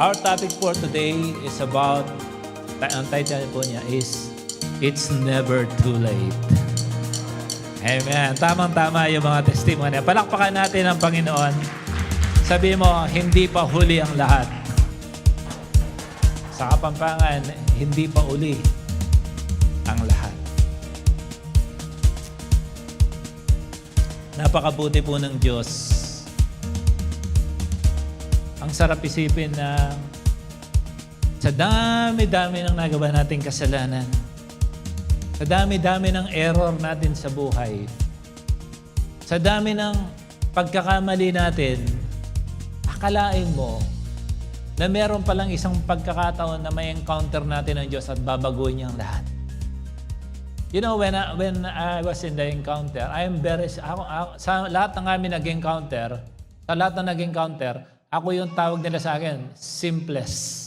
Our topic for today is about, ang title po niya is, It's Never Too Late. Amen. Tamang-tama yung mga testimony. Palakpakan natin ang Panginoon. Sabi mo, hindi pa huli ang lahat. Sa Kapampangan, hindi pa uli ang lahat. Napakabuti po ng Diyos. Ang sarap isipin na sa dami-dami ng nagawa nating kasalanan, sa dami-dami ng error natin sa buhay, sa dami ng pagkakamali natin, akalain mo na meron palang isang pagkakataon na may encounter natin ng Diyos at babaguhin niya ang lahat. You know, when I was in the encounter, sa lahat ng amin nag-encounter, ako yung tawag nila sa akin, simplest.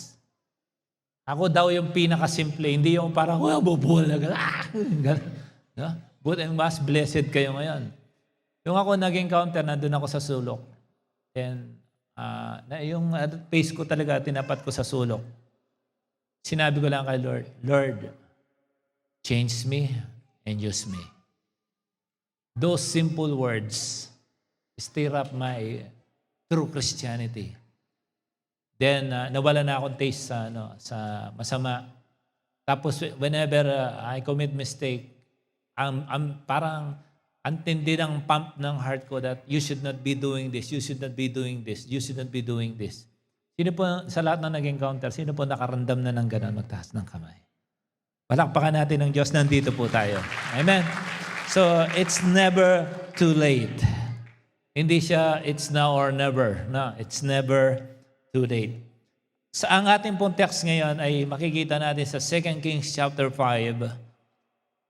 Ako daw yung pinaka-simple, hindi yung parang, bubuhol na gano'n. No? Good and mas blessed kayo ngayon. Yung ako nag-encounter, nandun ako sa sulok. And yung face ko talaga, tinapat ko sa sulok. Sinabi ko lang kay Lord, Lord, change me and use me. Those simple words stir up my true Christianity. Then, nawala na akong taste sa masama. Tapos, whenever I commit mistake, parang antindi ng pump ng heart ko that you should not be doing this, you should not be doing this, you should not be doing this. Sino po, sa lahat ng nag-encounter, sino po nakaramdam na ng gano'n, magtaas ng kamay? Palakpakan natin ng Diyos, nandito po tayo. Amen? So, it's never too late. Hindi siya, it's now or never. No, it's never too late. Sa ang ating pong text ngayon ay makikita natin sa 2 Kings chapter 5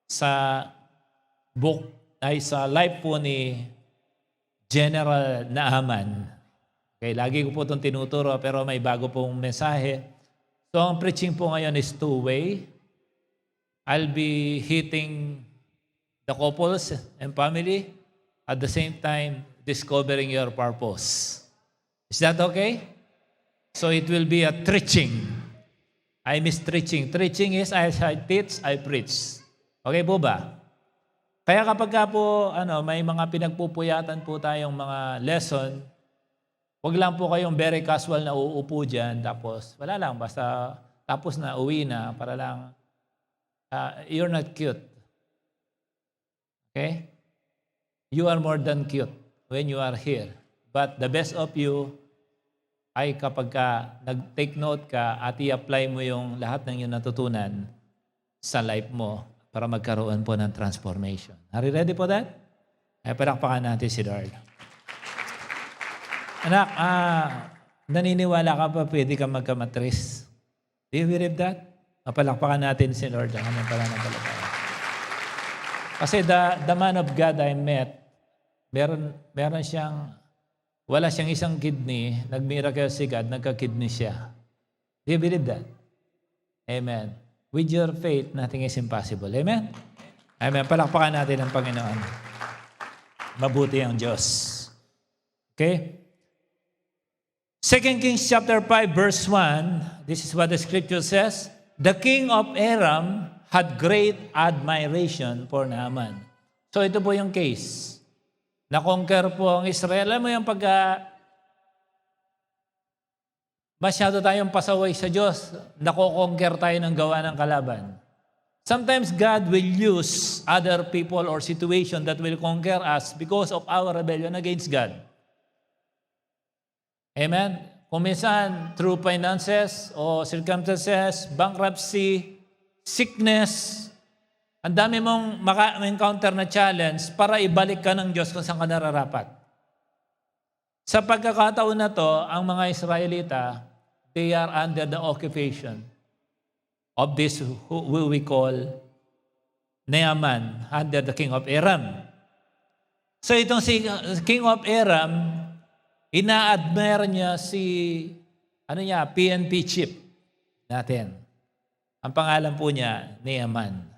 sa sa life po ni General Naaman. Okay, lagi ko po itong tinuturo pero may bago pong mensahe. So ang preaching po ngayon is two-way. I'll be hitting the couples and family at the same time discovering your purpose. Is that okay? So it will be a preaching. I miss preaching. Preaching is as I teach, I preach. Okay po ba? Kaya kapag po may mga pinagpupuyatan po tayong mga lesson, wag lang po kayong very casual na uupo dyan, tapos wala lang, basta tapos na, uwi na, para lang, you're not cute. Okay? You are more than cute when you are here. But the best of you ay kapag nag-take note ka at i-apply mo yung lahat ng iyong natutunan sa life mo para magkaroon po ng transformation. Are you ready for that? Ay, palakpakan natin si Lord. Anak, naniniwala ka pa pwede ka magkamatris? Do you believe that? Palakpakan natin si Lord. Kasi the man of God I met, meron siyang, wala siyang isang kidney, nag-miracle si God, nagka-kidney siya. Do you believe that? Amen. With your faith, nothing is impossible. Amen? Amen. Palakpakan natin ang Panginoon. Mabuti ang Diyos. Okay? 2 Kings chapter 5 verse 1, this is what the scripture says, the king of Aram had great admiration for Naaman. So ito po yung case. Na-conquer po ang Israel. Alam mo yung masyado tayong pasaway sa Diyos, nako-conquer tayo ng gawa ng kalaban. Sometimes God will use other people or situation that will conquer us because of our rebellion against God. Amen? Kung minsan, through finances o circumstances, bankruptcy, sickness, ang dami mong maka-encounter na challenge para ibalik ka ng Diyos kung saan ka nararapat. Sa pagkakataon na to, ang mga Israelita, they are under the occupation of this who we call Naaman, under the king of Aram. So itong si king of Aram, ina-admire niya PNP chief natin. Ang pangalan po niya, Naaman.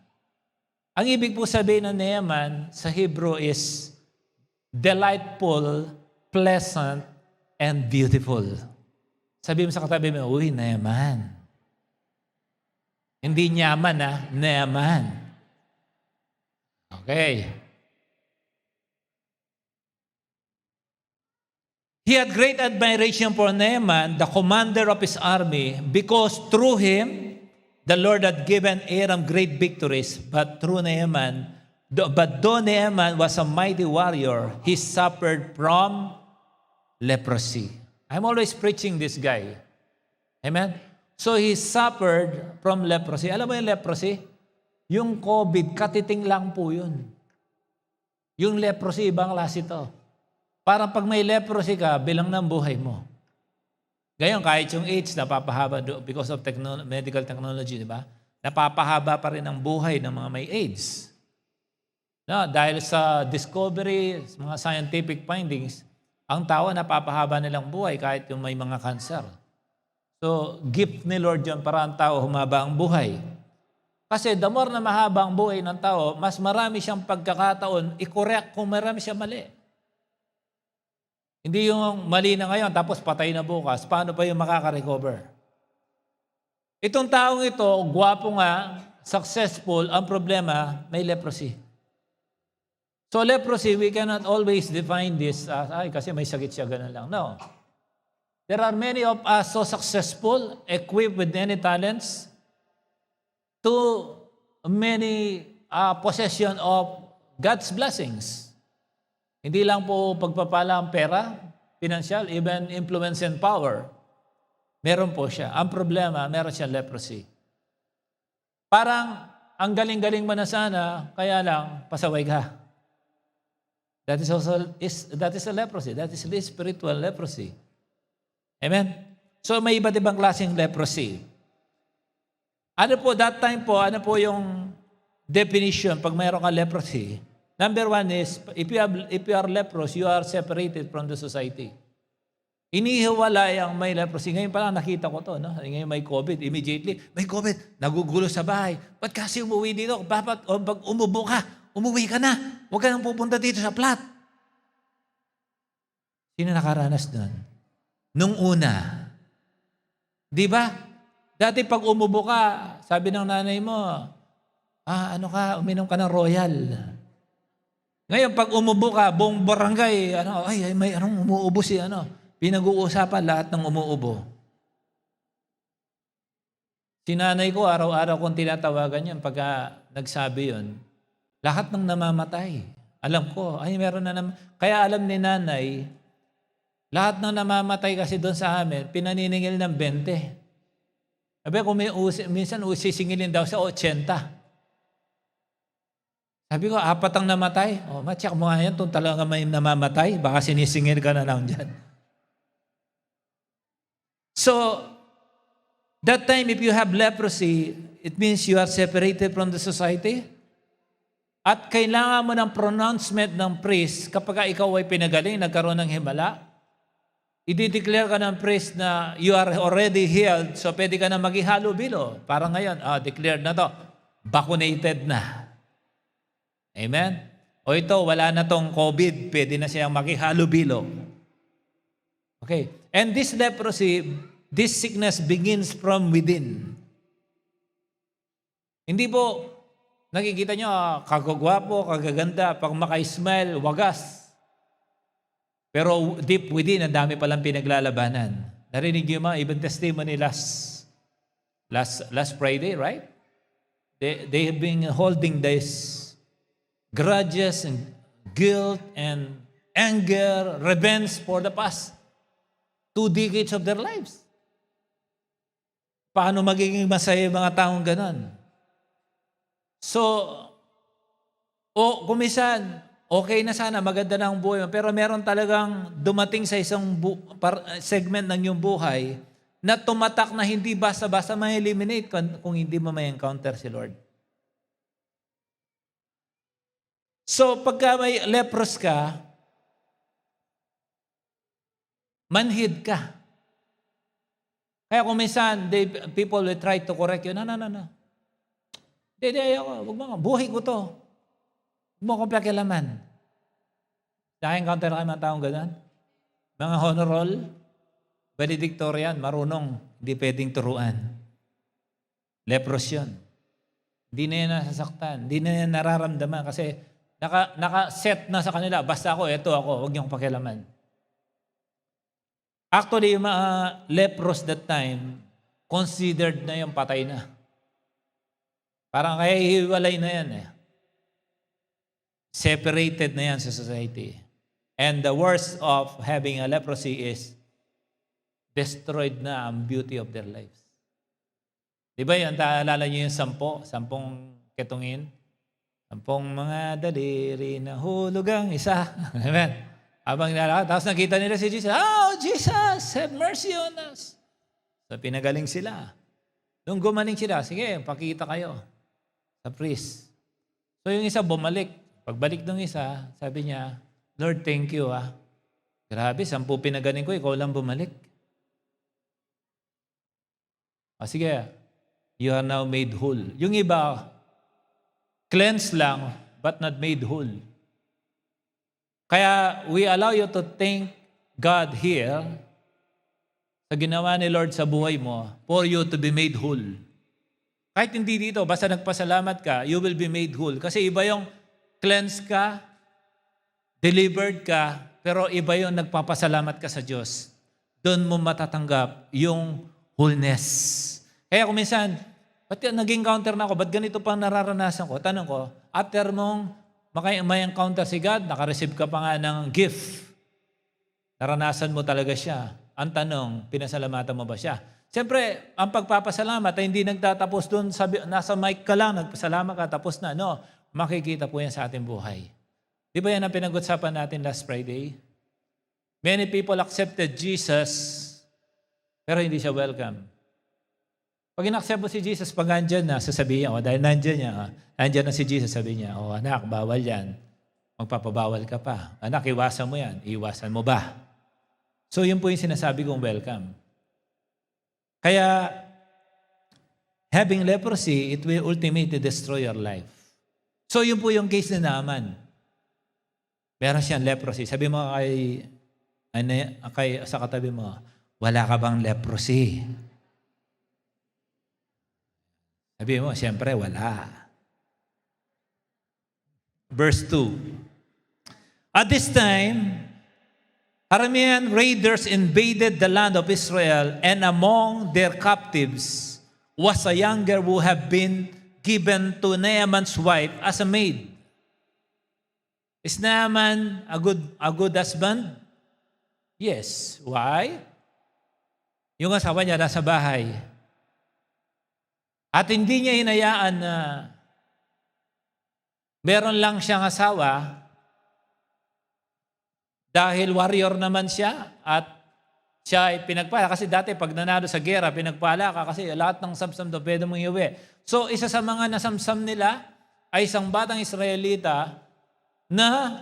Ang ibig po sabihin ng Naaman sa Hebrew is delightful, pleasant, and beautiful. Sabi mo sa katabi mo, uy, Naaman. Hindi Nyaman, Naaman. Okay. He had great admiration for Naaman, the commander of his army, because through him, the Lord had given Aram great victories. But though Naaman was a mighty warrior, he suffered from leprosy. I'm always preaching this guy. Amen? So he suffered from leprosy. Alam mo yung leprosy? Yung COVID, katiting lang po yun. Yung leprosy, ibang klase ito. Parang pag may leprosy ka, bilang ng buhay mo. Ngayon, kahit yung AIDS, napapahaba because of medical technology, di ba? Napapahaba pa rin ang buhay ng mga may AIDS. No, dahil sa discovery, mga scientific findings, ang tao napapahaba nilang buhay kahit yung may mga cancer. So, gift ni Lord yun para ang tao humaba ang buhay. Kasi the more na mahaba ang buhay ng tao, mas marami siyang pagkakataon, i-correct kung marami siya mali. Hindi yung mali na ngayon, tapos patay na bukas. Paano pa yung makaka-recover? Itong taong ito, gwapo nga, successful, ang problema, may leprosy. So leprosy, we cannot always define this as, kasi may sakit siya, ganun lang. No. There are many of us so successful, equipped with many talents, to many possession of God's blessings. Hindi lang po pagpapala ang pera, financial, even influence and power. Meron po siya. Ang problema, meron siyang leprosy. Parang, ang galing-galing mo na sana, kaya lang, pasaway ka. That is a leprosy. That is spiritual leprosy. Amen? So, may iba't ibang klaseng leprosy. Ano po, that time po, ano po yung definition pag mayroon kang leprosy? Number one is, if you are leprous, you are separated from the society. Inihiwalay ang may leprosy. Ngayon pala nakita ko to, no? Ngayon may COVID, immediately, may COVID, nagugulo sa bahay. Ba't kasi umuwi dito? Pag umubo ka, umuwi ka na. Huwag ka nang pupunta dito sa flat. Sino nakaranas doon? Nung una. Di ba? Dati pag umubo ka, sabi ng nanay mo, uminom ka ng Royal. Ngayon, pag umubo ka, buong barangay, may umuubo si pinag-uusapan lahat ng umuubo. Si nanay ko, araw-araw kong tinatawagan yan pagka nagsabi yun. Lahat ng namamatay. Alam ko, meron na naman. Kaya alam ni nanay, lahat ng namamatay kasi doon sa amin, pinaniningil ng 20. Sabi ko, minsan sisingilin daw sa 80. Sabi ko, 4 ang namatay. Matyak mo nga yan, kung talaga may namamatay, baka sinisingil ka na lang dyan. So, that time, if you have leprosy, it means you are separated from the society. At kailangan mo ng pronouncement ng priest kapag ikaw ay pinagaling, nagkaroon ng himala. I-declare ka ng priest na you are already healed, so pwede ka na maghihalo-bilo. Parang ngayon, declared na to, vaccinated na. Amen? O ito, wala na tong COVID, pwede na siyang maghihalo-bilo. Okay. And this leprosy, this sickness begins from within. Hindi po, nakikita nyo, kagagwapo, kagaganda, pag maka-smile, wagas. Pero deep within, ang dami palang pinaglalabanan. Narinig nyo mga even testimony last Friday, right? They have been holding this grudges and guilt and anger, revenge for the past 2 decades of their lives. Paano magiging masaya yung mga taong ganon? So, kumisan, okay na sana, maganda na ang buhay mo, pero meron talagang dumating sa isang segment ng iyong buhay na tumatak na hindi basta-basta ma-eliminate kung hindi mo ma-encounter si Lord. So, pagka may leprous ka, manhid ka. Kaya kung minsan, people will try to correct you, no. Hindi, ako. Huwag mo, buhay ko to. Huwag mo akong pakialaman. Naka-encounter na kayo mga taong gano'n? Mga honor roll? Valedictorian, marunong, hindi pwedeng turuan. Leprous yun. Hindi na yan nasasaktan, hindi na yan nararamdaman kasi naka-set na sa kanila, basta ako, eto ako, huwag niyong pakialaman. Actually, yung mga leprous that time, considered na yung patay na. Parang kaya hiwalay na yan eh. Separated na yan sa society. And the worst of having a leprosy is destroyed na ang beauty of their lives. Di ba yan, taalala niyo yung sampung ketungin? 10 mga daliri na hulugang isa. Amen. Habang nilalakad, tapos nakita nila si Jesus, "Oh, Jesus, have mercy on us." So pinagaling sila. Nung gumaling sila, sige, pakita kayo sa priest. So yung isa bumalik. Pagbalik ng isa, sabi niya, "Lord, thank you ah. Grabe, 10 pinagaling ko, ikaw lang bumalik." Sige, you are now made whole. Yung iba, cleansed lang, but not made whole. Kaya we allow you to thank God here sa ginawa ni Lord sa buhay mo for you to be made whole. Kahit hindi dito, basta nagpasalamat ka, you will be made whole. Kasi iba yung cleansed ka, delivered ka, pero iba yung nagpapasalamat ka sa Diyos. Doon mo matatanggap yung wholeness. Kaya kung minsan, ba't naging counter na ako? Ba't ganito pang nararanasan ko? Tanong ko, after mong may encounter si God, nakareceive ka pa nga ng gift. Naranasan mo talaga siya. Ang tanong, pinasalamatan mo ba siya? Siyempre, ang pagpapasalamat ay hindi nagtatapos doon, nasa mic ka lang, nagpasalamat ka, tapos na. No, makikita po yan sa ating buhay. Di ba yan ang pinag-usapan natin last Friday? Many people accepted Jesus, pero hindi siya welcome. Pag in-accept mo si Jesus, pag nandyan na, sasabihin niya, dahil nandyan na si Jesus, sabi niya, anak, bawal yan. Magpapabawal ka pa. Anak, iwasan mo yan. Iwasan mo ba? So, yun po yung sinasabi kong welcome. Kaya, having leprosy, it will ultimately destroy your life. So, yun po yung case ni Naaman. Meron siyang leprosy. Sabi mo sa katabi mo, wala ka bang leprosy? Sabi mo, siyempre, wala. Verse 2. At this time, Aramean raiders invaded the land of Israel, and among their captives was a young girl who had been given to Naaman's wife as a maid. Is Naaman a good husband? Yes. Why? Yung asawa niya nasa bahay. At hindi niya hinayaan na meron lang siyang asawa dahil warrior naman siya at siya ay pinagpala. Kasi dati pag nanalo sa gera, pinagpala ka kasi lahat ng samsam doon pwede mong iuwi. So isa sa mga nasamsam nila ay isang batang Israelita na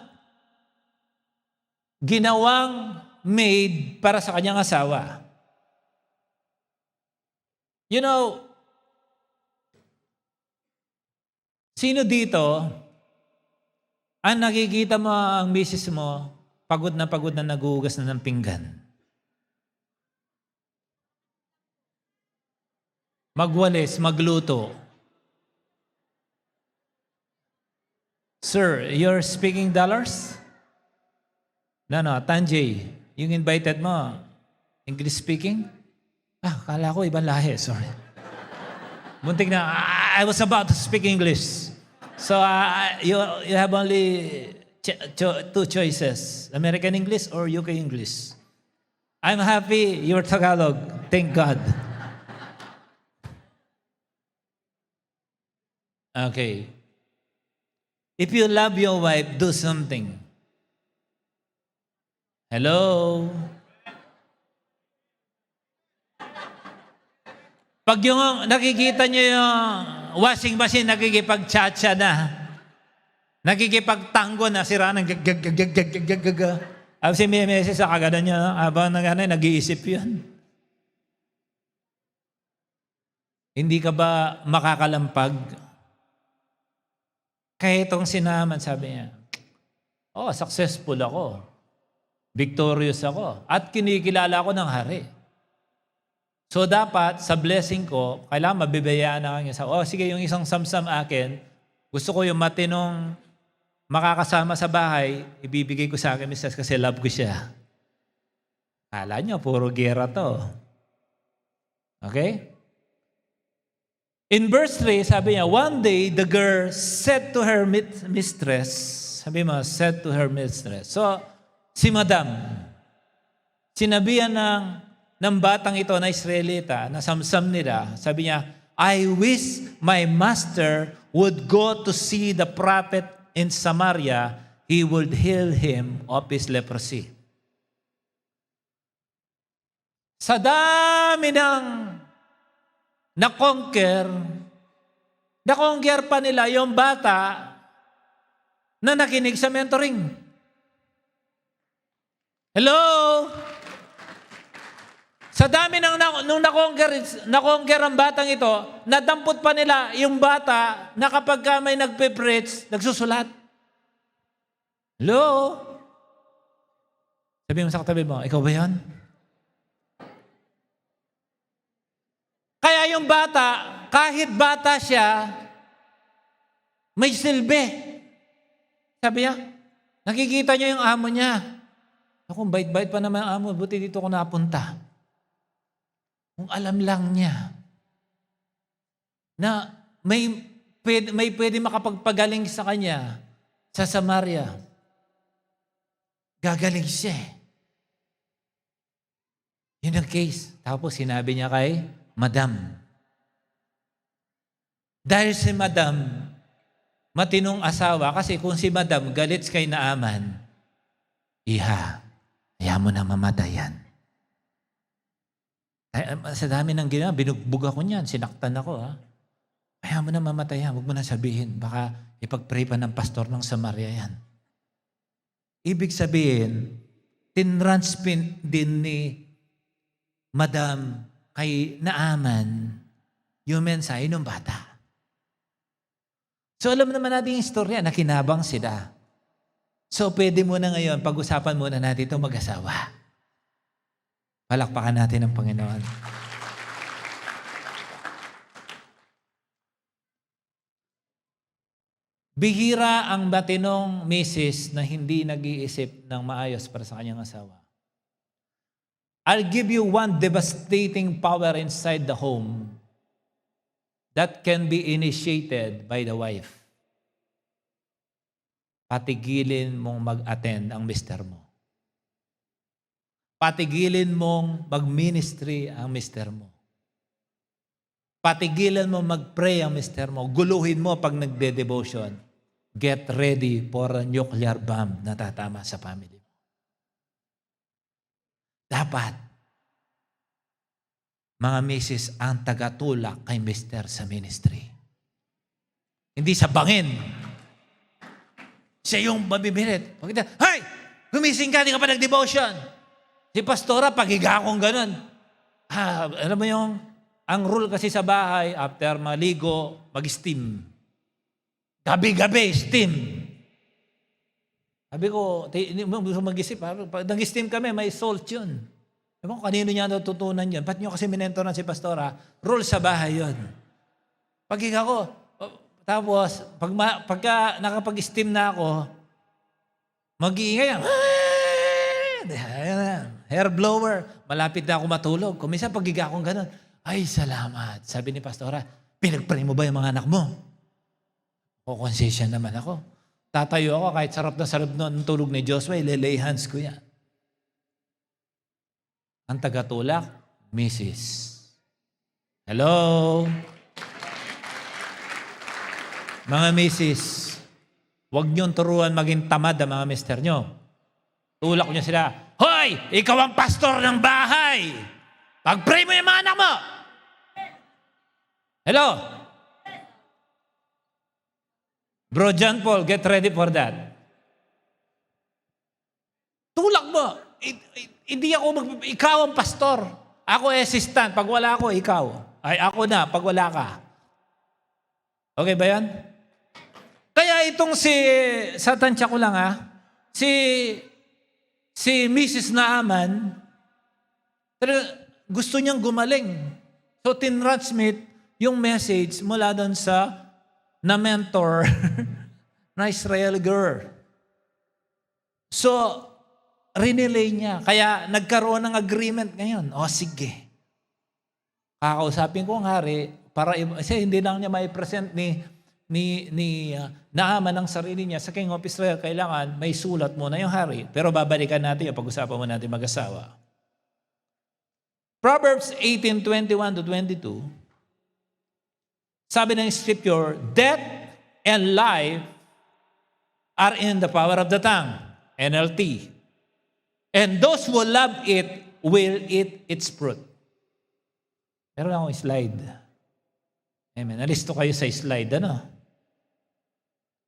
ginawang maid para sa kanyang asawa. You know, sino dito, ang nakikita mo ang misis mo, pagod na naguhugas na ng pinggan? Magwalis, magluto. Sir, you're speaking dollars? No, Tanjay, yung invited mo, English speaking? Kala ko ibang lahi, sorry. Muntik na, I was about to speak English. So you have only two choices, American English or UK English. I'm happy you're Tagalog. Thank God. Okay. If you love your wife, do something. Hello? Pag yung nakikita nyo yung washing machine, nakikipag-cha-cha na. Nakikipag-tango na, sira ng gag-gag-gag-gag-gag-gag. Si Mrs. sa kagana niya, habang nag-iisip yun. Hindi ka ba makakalampag? Kaya itong sinaman, sabi niya, successful ako. Victorious ako. At kinikilala ako ng hari. So dapat sa blessing ko, kailangan mabibayaan na kanya sa, sige, yung isang samsam akin, gusto ko yung matinong makakasama sa bahay, ibibigay ko sa akin, Mrs. kasi love ko siya. Kala nyo, puro gera to. Okay? In verse 3, sabi niya, one day, the girl said to her mistress, sabi mo, said to her mistress. So, si Madam, sinabihan ng batang ito na Israelita, na samsam nila, sabi niya, I wish my master would go to see the prophet in Samaria, he would heal him of his leprosy. Sa dami ng na-conquer pa nila yung bata na nakinig sa mentoring. Hello? Sa dami nung na-conquer ang batang ito, nadampot pa nila yung bata na kapag may nagpe-preach, nagsusulat. Hello? Sabi mo sa katabi mo, ikaw ba yan? Kaya yung bata, kahit bata siya, may silbi. Sabi niya, nakikita niya yung amo niya. Ako, bait-bait pa naman ang amo, buti dito ko napunta. Kung alam lang niya na may pwede makapagpagaling sa kanya sa Samaria, gagaling siya. Yun ang case. Tapos sinabi niya kay Madam. Dahil si Madam, matinong asawa, kasi kung si Madam galit kay Naaman, iha, ayaw mo na mamatayan. Sa dami ng ginawa, binugbog ako niyan, sinaktan ako. Ayaw mo na mamatayan, huwag mo na sabihin, baka ipag-pray pa ng pastor ng Samaria yan. Ibig sabihin, tinranspin din ni Madam kay Naaman yung mensahe ng bata. So alam naman natin yung istorya, nakinabang sila. So pwede muna ngayon, pag-usapan muna natin itong mag-asawa. Palakpakan natin ang Panginoon. Bihira ang batinong misis na hindi nag-iisip ng maayos para sa kanyang asawa. I'll give you one devastating power inside the home that can be initiated by the wife. Patigilin mong mag-attend ang mister mo. Patigilin mong mag-ministry ang mister mo. Patigilan mo mag-pray ang mister mo. Guluhin mo pag nagde-devotion. Get ready for a nuclear bomb na tatama sa family mo. Dapat, mga misis, ang tagatulak kay mister sa ministry. Hindi sa bangin. Siya yung mabibirit. Hey! Gumising ka, di ka pa nag-devotion. Si pastora, pagiga akong ganun. Alam mo yung, ang rule kasi sa bahay, after maligo, mag-steam. Gabi-gabi, steam. Sabi ko, gusto mag-isip, pag nag-steam kami, may salt yun. Ewan ko kanino niya natutunan yun. Ba't nyo kasi minentoran si pastora? Rule sa bahay yun. Pagiga ko, tapos, pagka nakapag-steam na ako, mag-iingay yan. Hair blower. Malapit na ako matulog. Kung minsan pagiga akong ganun, ay, salamat. Sabi ni pastora, pinagpray mo ba yung mga anak mo? O, concession naman ako. Tatayo ako kahit sarap na sarap ng tulog ni Joshua, ilelay hands ko yan. Ang tagatulak, Mrs. Hello? Mga Mrs., huwag niyong turuan maging tamad ang mga mister niyo. Tulak niyo sila, hoy! Ikaw ang pastor ng bahay! Pag-pray mo yung mga anak mo! Hello? Bro John Paul, get ready for that. Tulak mo. Hindi ako ikaw ang pastor. Ako assistant. Pag wala ako, ikaw. Ay, ako na, pag wala ka. Okay ba yan? Kaya itong sa tansya ko lang si Mrs. Naaman, gusto niyang gumaling. So, tinransmit yung message mula doon sa na-mentor na Israeli girl. So, rinelay niya. Kaya nagkaroon ng agreement ngayon. O, sige. Kakausapin ko ang hari para kasi hindi lang niya mai-present ni Naaman ng sarili niya sa King of Israel. Kailangan may sulat muna yung hari. Pero babalikan natin yung pag-usapan mo natin mag-asawa. Proverbs 18:21-22, sabi ng Scripture, death and life are in the power of the tongue. NLT. And those who love it will eat its fruit. Meron akong slide. Amen. Nalisto kayo sa slide. Ano?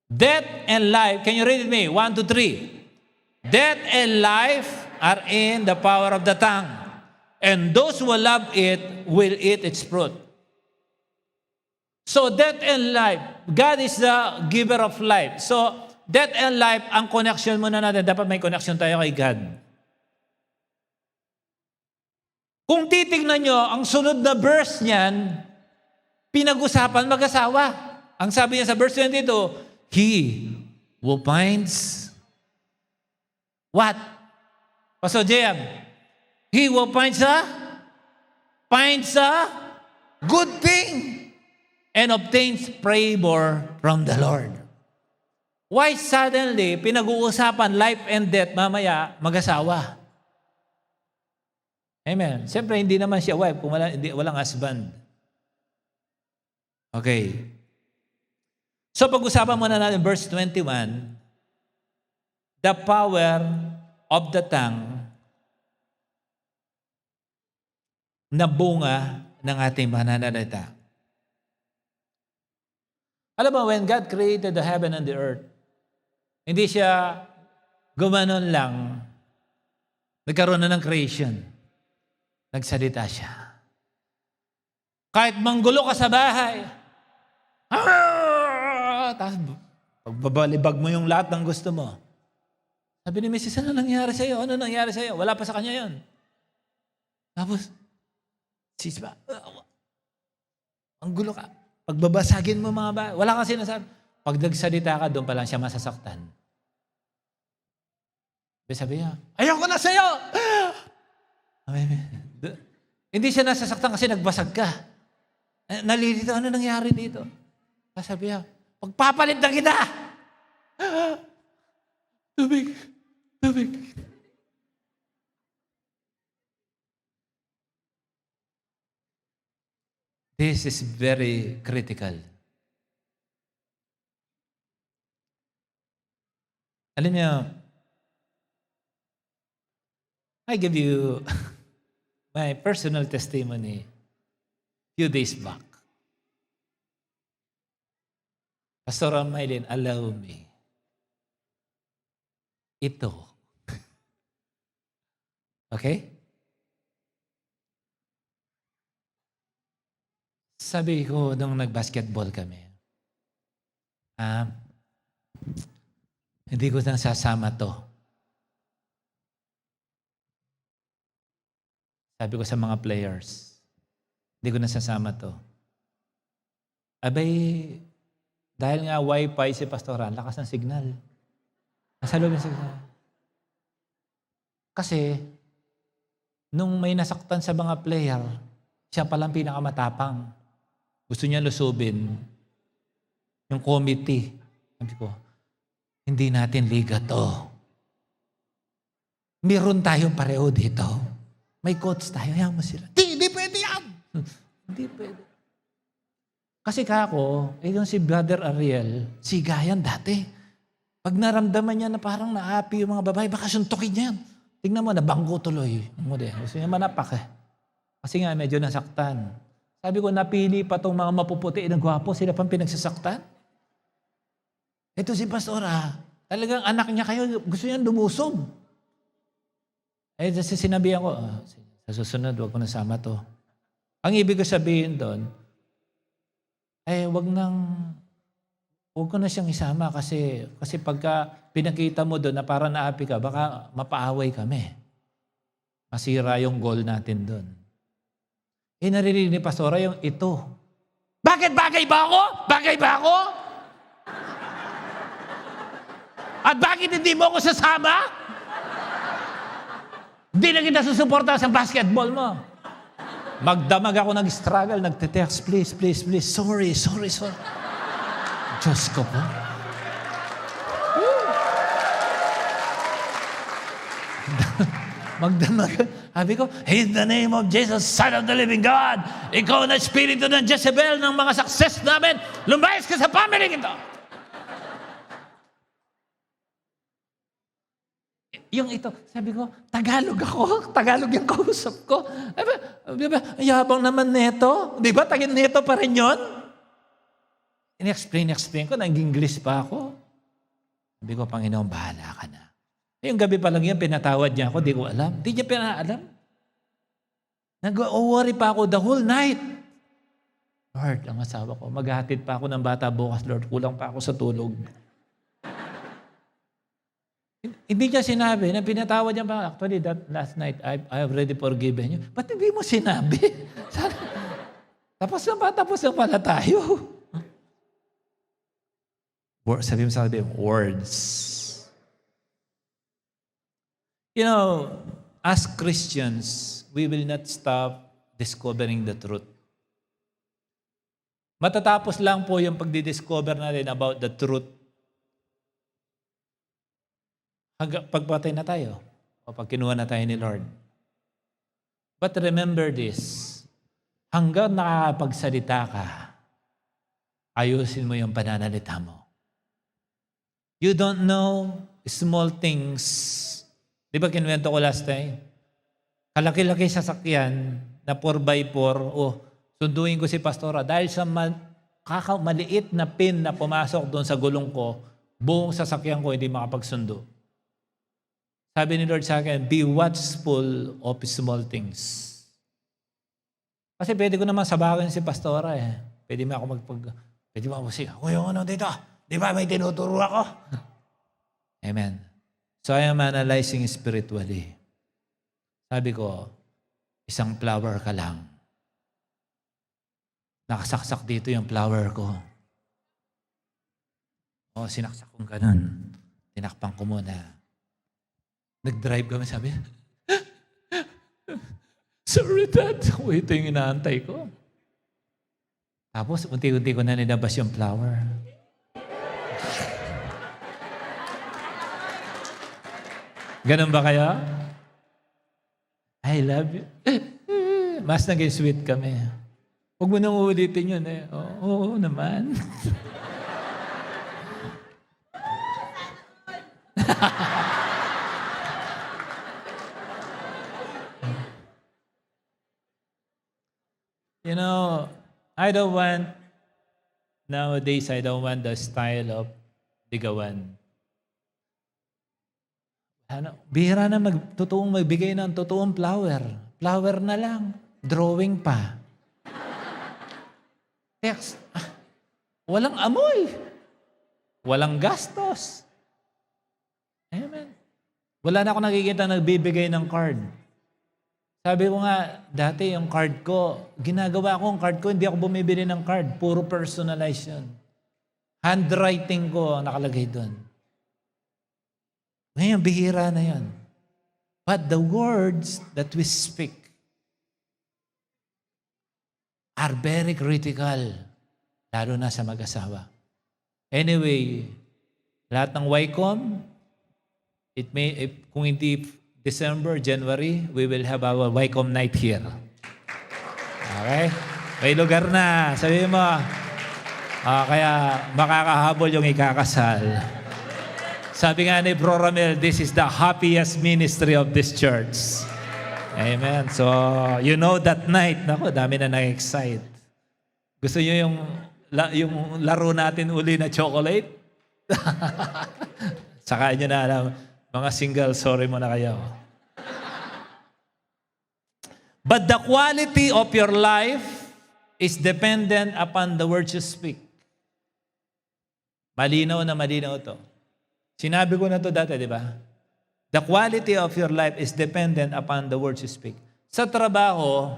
Death and life. Can you read it me? 1, 2, 3. Death and life are in the power of the tongue. And those who love it will eat its fruit. So death and life. God is the giver of life. So death and life, ang connection muna natin. Dapat may connection tayo kay God. Kung titignan nyo, ang sunod na verse niyan, pinag-usapan mag-asawa. Ang sabi niya sa verse 22, he who finds what? Pastor JM, he who finds a good thing and obtains favor from the Lord. Why suddenly pinag-uusapan life and death, mamaya mag-asawa? Amen. Siyempre, hindi naman siya wife kung walang husband. Okay. So, pag-usapan muna natin verse 21, the power of the tongue na bunga ng ating pananalita. Alam mo, when God created the heaven and the earth, hindi siya gumanon lang, nagkaroon na ng creation. Nagsalita siya. Kahit manggulo ka sa bahay, tapos pagbabalibag mo yung lahat ng gusto mo. Sabi ni Mrs., ano nangyari sa'yo? Ano nangyari sa'yo? Wala pa sa kanya yun. Tapos, sis ba, ang gulo ka. Pagbabasagin mo mga bahay, wala kang sinasabi. Pag nagsalita ka, doon pa lang siya masasaktan. Sabi niya, ayoko na sa'yo! Hindi siya nasasaktan kasi nagbasag ka. Nalilito, ano nangyari dito? Sabi niya, pagpapalit na kita! Tubig. This is very critical. Alam niyo, I give you my personal testimony few days back. Pastor Maylin, allow me. Ito. Okay? Sabi ko nung nag-basketball kami, hindi ko nang sasama to. Sabi ko sa mga players, hindi ko nasasama to. Abay, dahil nga wifi si Pastoran, lakas ng signal. Nasa loob ng signal. Kasi, nung may nasaktan sa mga player, siya palang pinakamatapang. Gusto niya lusubin yung committee. Sabi ko, hindi natin liga to. Meron tayong pareho dito. May coach tayo. Hayaan mo sila. Hindi pwede yan! Hindi pwede. Kasi kako, yung si Brother Ariel, sigayan dati. Pag naramdaman niya na parang naapi yung mga babae, baka suntukin niya. Tingnan mo, nabanggo tuloy. Gusto niya manapak eh. Kasi nga, medyo nasaktan. Sabi ko, napili pa itong mga mapuputi ng gwapo, sila pang pinagsasaktan. Ito si Pastora, talagang anak niya kayo, gusto niya lumusog. Eh, kasi sinabihan ko, sa susunod, wag ko nasama to. Ang ibig ko sabihin doon, wag ko na siyang isama kasi pagka pinakita mo doon na para naapi ka, baka mapaaway kami. Masira yung goal natin doon. Naririnig ni Pastora yung ito. Bakit bagay ba ako? Bagay ba ako? At bakit hindi mo ako sasama? Hindi na kita susuporta sa basketball mo. Magdamag ako nag-struggle, nagte-text, please. Sorry. Diyos ko po. Magdamag. Sabi ko, in the name of Jesus, Son of the Living God, ikaw na espiritu ng Jezebel ng mga success namin, lumayas ka sa family ito. Yung ito, sabi ko, Tagalog ako. Tagalog yung kausap ko. Yabang naman neto. Di ba? Tagin neto pa rin yun. In-explain ko, nag-English pa ako. Sabi ko, Panginoon, bahala ka na. Yung gabi pa lang yan, pinatawad niya ako, di ko alam. Di niya pinaalam. Nag-worry pa ako the whole night. Lord, ang asawa ko, maghahatid pa ako ng bata bukas, Lord. Kulang pa ako sa tulog. Hindi niya sinabi na pinatawad niya pa. Actually, that last night, I have already forgiven you. Ba't hindi mo sinabi? Tapos na pala tayo. Sabi mo sa akin, words. You know, as Christians, we will not stop discovering the truth. Matatapos lang po yung pagdidiscover natin about the truth. Pagpatay na tayo o pag kinuha na tayo ni Lord. But remember this, hanggang nakakapagsalita ka, ayusin mo yung pananalita mo. You don't know small things. Di ba kinuwento ko last time? Kalaki-laki sasakyan na 4x4, sunduin ko si Pastora dahil sa maliit na pin na pumasok doon sa gulong ko, buong sasakyan ko hindi makapagsundo. Sabi ni Lord sa akin, be watchful of small things. Kasi pwede ko naman sabakin si Pastora eh. Pwede mo ako pwede mo ako yung ano dito? Di ba may tinuturo ako? Amen. So I am analyzing spiritually. Sabi ko, isang flower ka lang. Nakasaksak dito yung flower ko. Sinaksak kong ganun. Tinakpan ko muna. Nag-drive kami, sabi, sorry, Dad. Ito yung inaantay ko. Tapos, unti-unti ko na nilabas yung flower. Ganun ba kaya? I love you. Mas naging sweet kami. Huwag mo nang uulitin yun eh. Oo naman. You know, nowadays, I don't want the style of ligawan. Bihira na magbigay ng totoong flower. Flower na lang. Drawing pa. Text. Walang amoy. Walang gastos. Amen. Wala na ako nakikita nagbibigay ng card. Sabi ko nga, dati yung card ko, ginagawa ko yung card ko, hindi ako bumibili ng card. Puro personalization. Handwriting ko ang nakalagay doon. Ngayon, bihira na yan. But the words that we speak are very critical, lalo na sa mag-asawa. Anyway, lahat ng YCOM, kung hindi December, January, we will have our YCOM night here. Okay? May lugar na. Sabi mo, kaya makakahabol yung ikakasal. Sabi nga ni Bro Ramel, this is the happiest ministry of this church. Amen. So, you know that night, naku, dami na na-excite. Gusto nyo yung laro natin uli na chocolate? Saka nyo na alam, mga single, sorry mo na kayo. But the quality of your life is dependent upon the words you speak. Malinaw na malinaw to. Sinabi ko na to dati, di ba? The quality of your life is dependent upon the words you speak. Sa trabaho,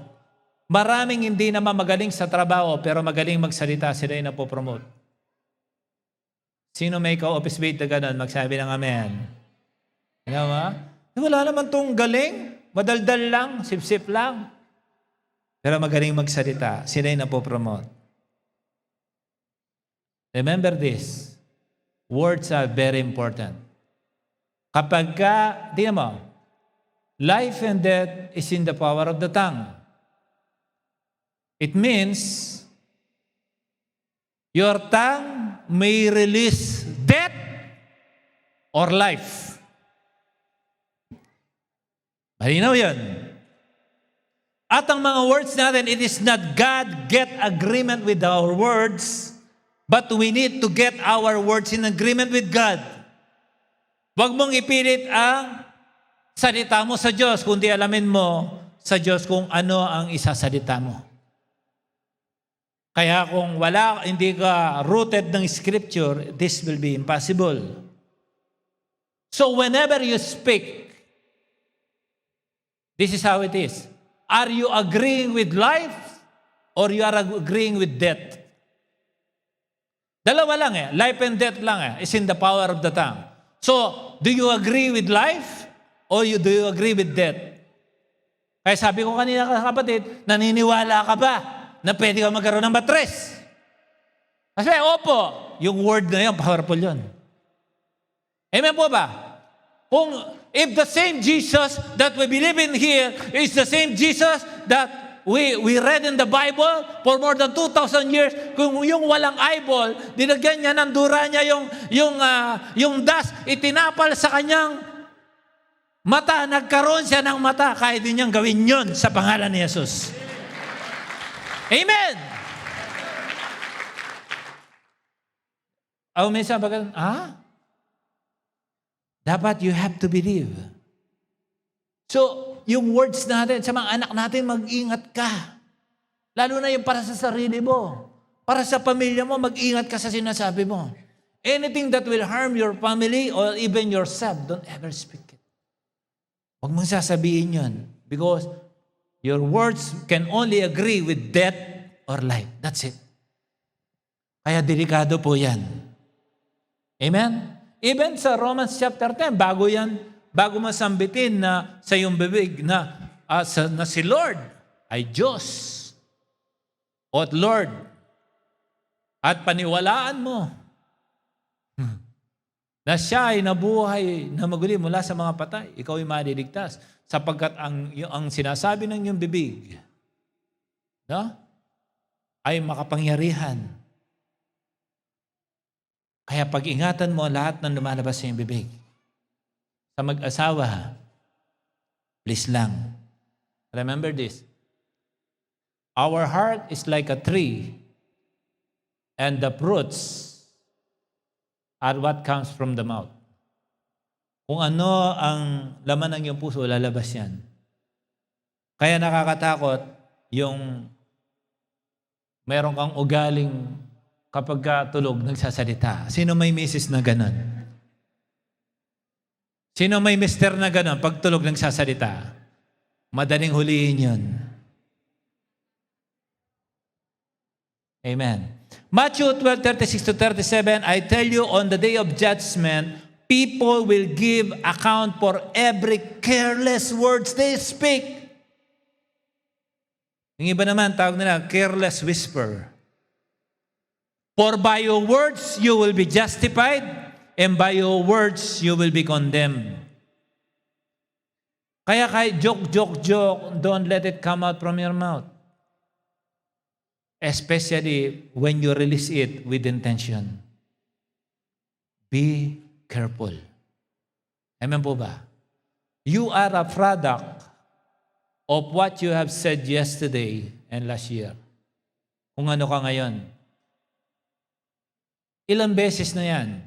Maraming hindi naman magaling sa trabaho pero magaling magsalita, sila yung napopromote. Sino may ka-office mate na ganun, magsabi ng amen. Alam mo? Wala naman tong galing, madaldal lang, sip-sip lang. Pero magaling magsalita, sila yung napopromote. Remember this, words are very important. Kapag tingnan mo, life and death is in the power of the tongue. It means your tongue may release death or life. Malinaw yan. At ang mga words natin, it is not God get agreement with our words, but we need to get our words in agreement with God. Huwag mong ipilit ang salita mo sa Diyos, kundi alamin mo sa Diyos kung ano ang isasalita mo. Kaya kung hindi ka rooted ng Scripture, this will be impossible. So whenever you speak, this is how it is. Are you agreeing with life or you are agreeing with death? Dalawa lang life and death lang is in the power of the tongue. So, do you agree with life or do you agree with death? Kaya sabi ko kanina kapatid, naniniwala ka ba na pwede ka magkaroon ng matres? Kasi opo, yung word na yun, powerful yun. Amen po ba? If the same Jesus that we believe in here is the same Jesus that we read in the Bible for more than 2,000 years, kung yung walang eyeball, dinagyan niya ng dura niya yung dust, itinapal sa kanyang mata, nagkaroon siya ng mata, kaya din niyang gawin yun sa pangalan ni Jesus. Amen! Minsan baga, dapat you have to believe. So, yung words natin, sa mga anak natin, mag-ingat ka. Lalo na yung para sa sarili mo. Para sa pamilya mo, mag-ingat ka sa sinasabi mo. Anything that will harm your family or even yourself, don't ever speak it. Huwag mong sasabihin yun. Because your words can only agree with death or life. That's it. Kaya delikado po yan. Amen? Even sa Romans chapter 10, bago masambitin na sa iyong bibig na si Lord ay Diyos o at Lord at paniwalaan mo na siya ay nabuhay na maguli mula sa mga patay, ikaw ay maliligtas sapagkat ang sinasabi ng iyong bibig ay makapangyarihan. Kaya pag-ingatan mo lahat ng lumalabas sa iyong bibig. Sa mag-asawa, please lang. Remember this. Our heart is like a tree and the fruits are what comes from the mouth. Kung ano ang laman ng iyong puso, lalabas yan. Kaya nakakatakot yung meron kang ugaling kapag tulog, nagsasalita. Sino may misis na ganon? Sino may mister na ganon? Pag tulog, nagsasalita. Madaling huliin yun. Amen. Matthew 12:36-37, I tell you, on the day of judgment, people will give account for every careless words they speak. Yung iba naman, tawag nila, careless whisper. For by your words you will be justified, and by your words you will be condemned. Kaya kahit joke, don't let it come out from your mouth. Especially when you release it with intention. Be careful. Amen po ba? You are a product of what you have said yesterday and last year. Kung ano ka ngayon. Ilang beses na yan.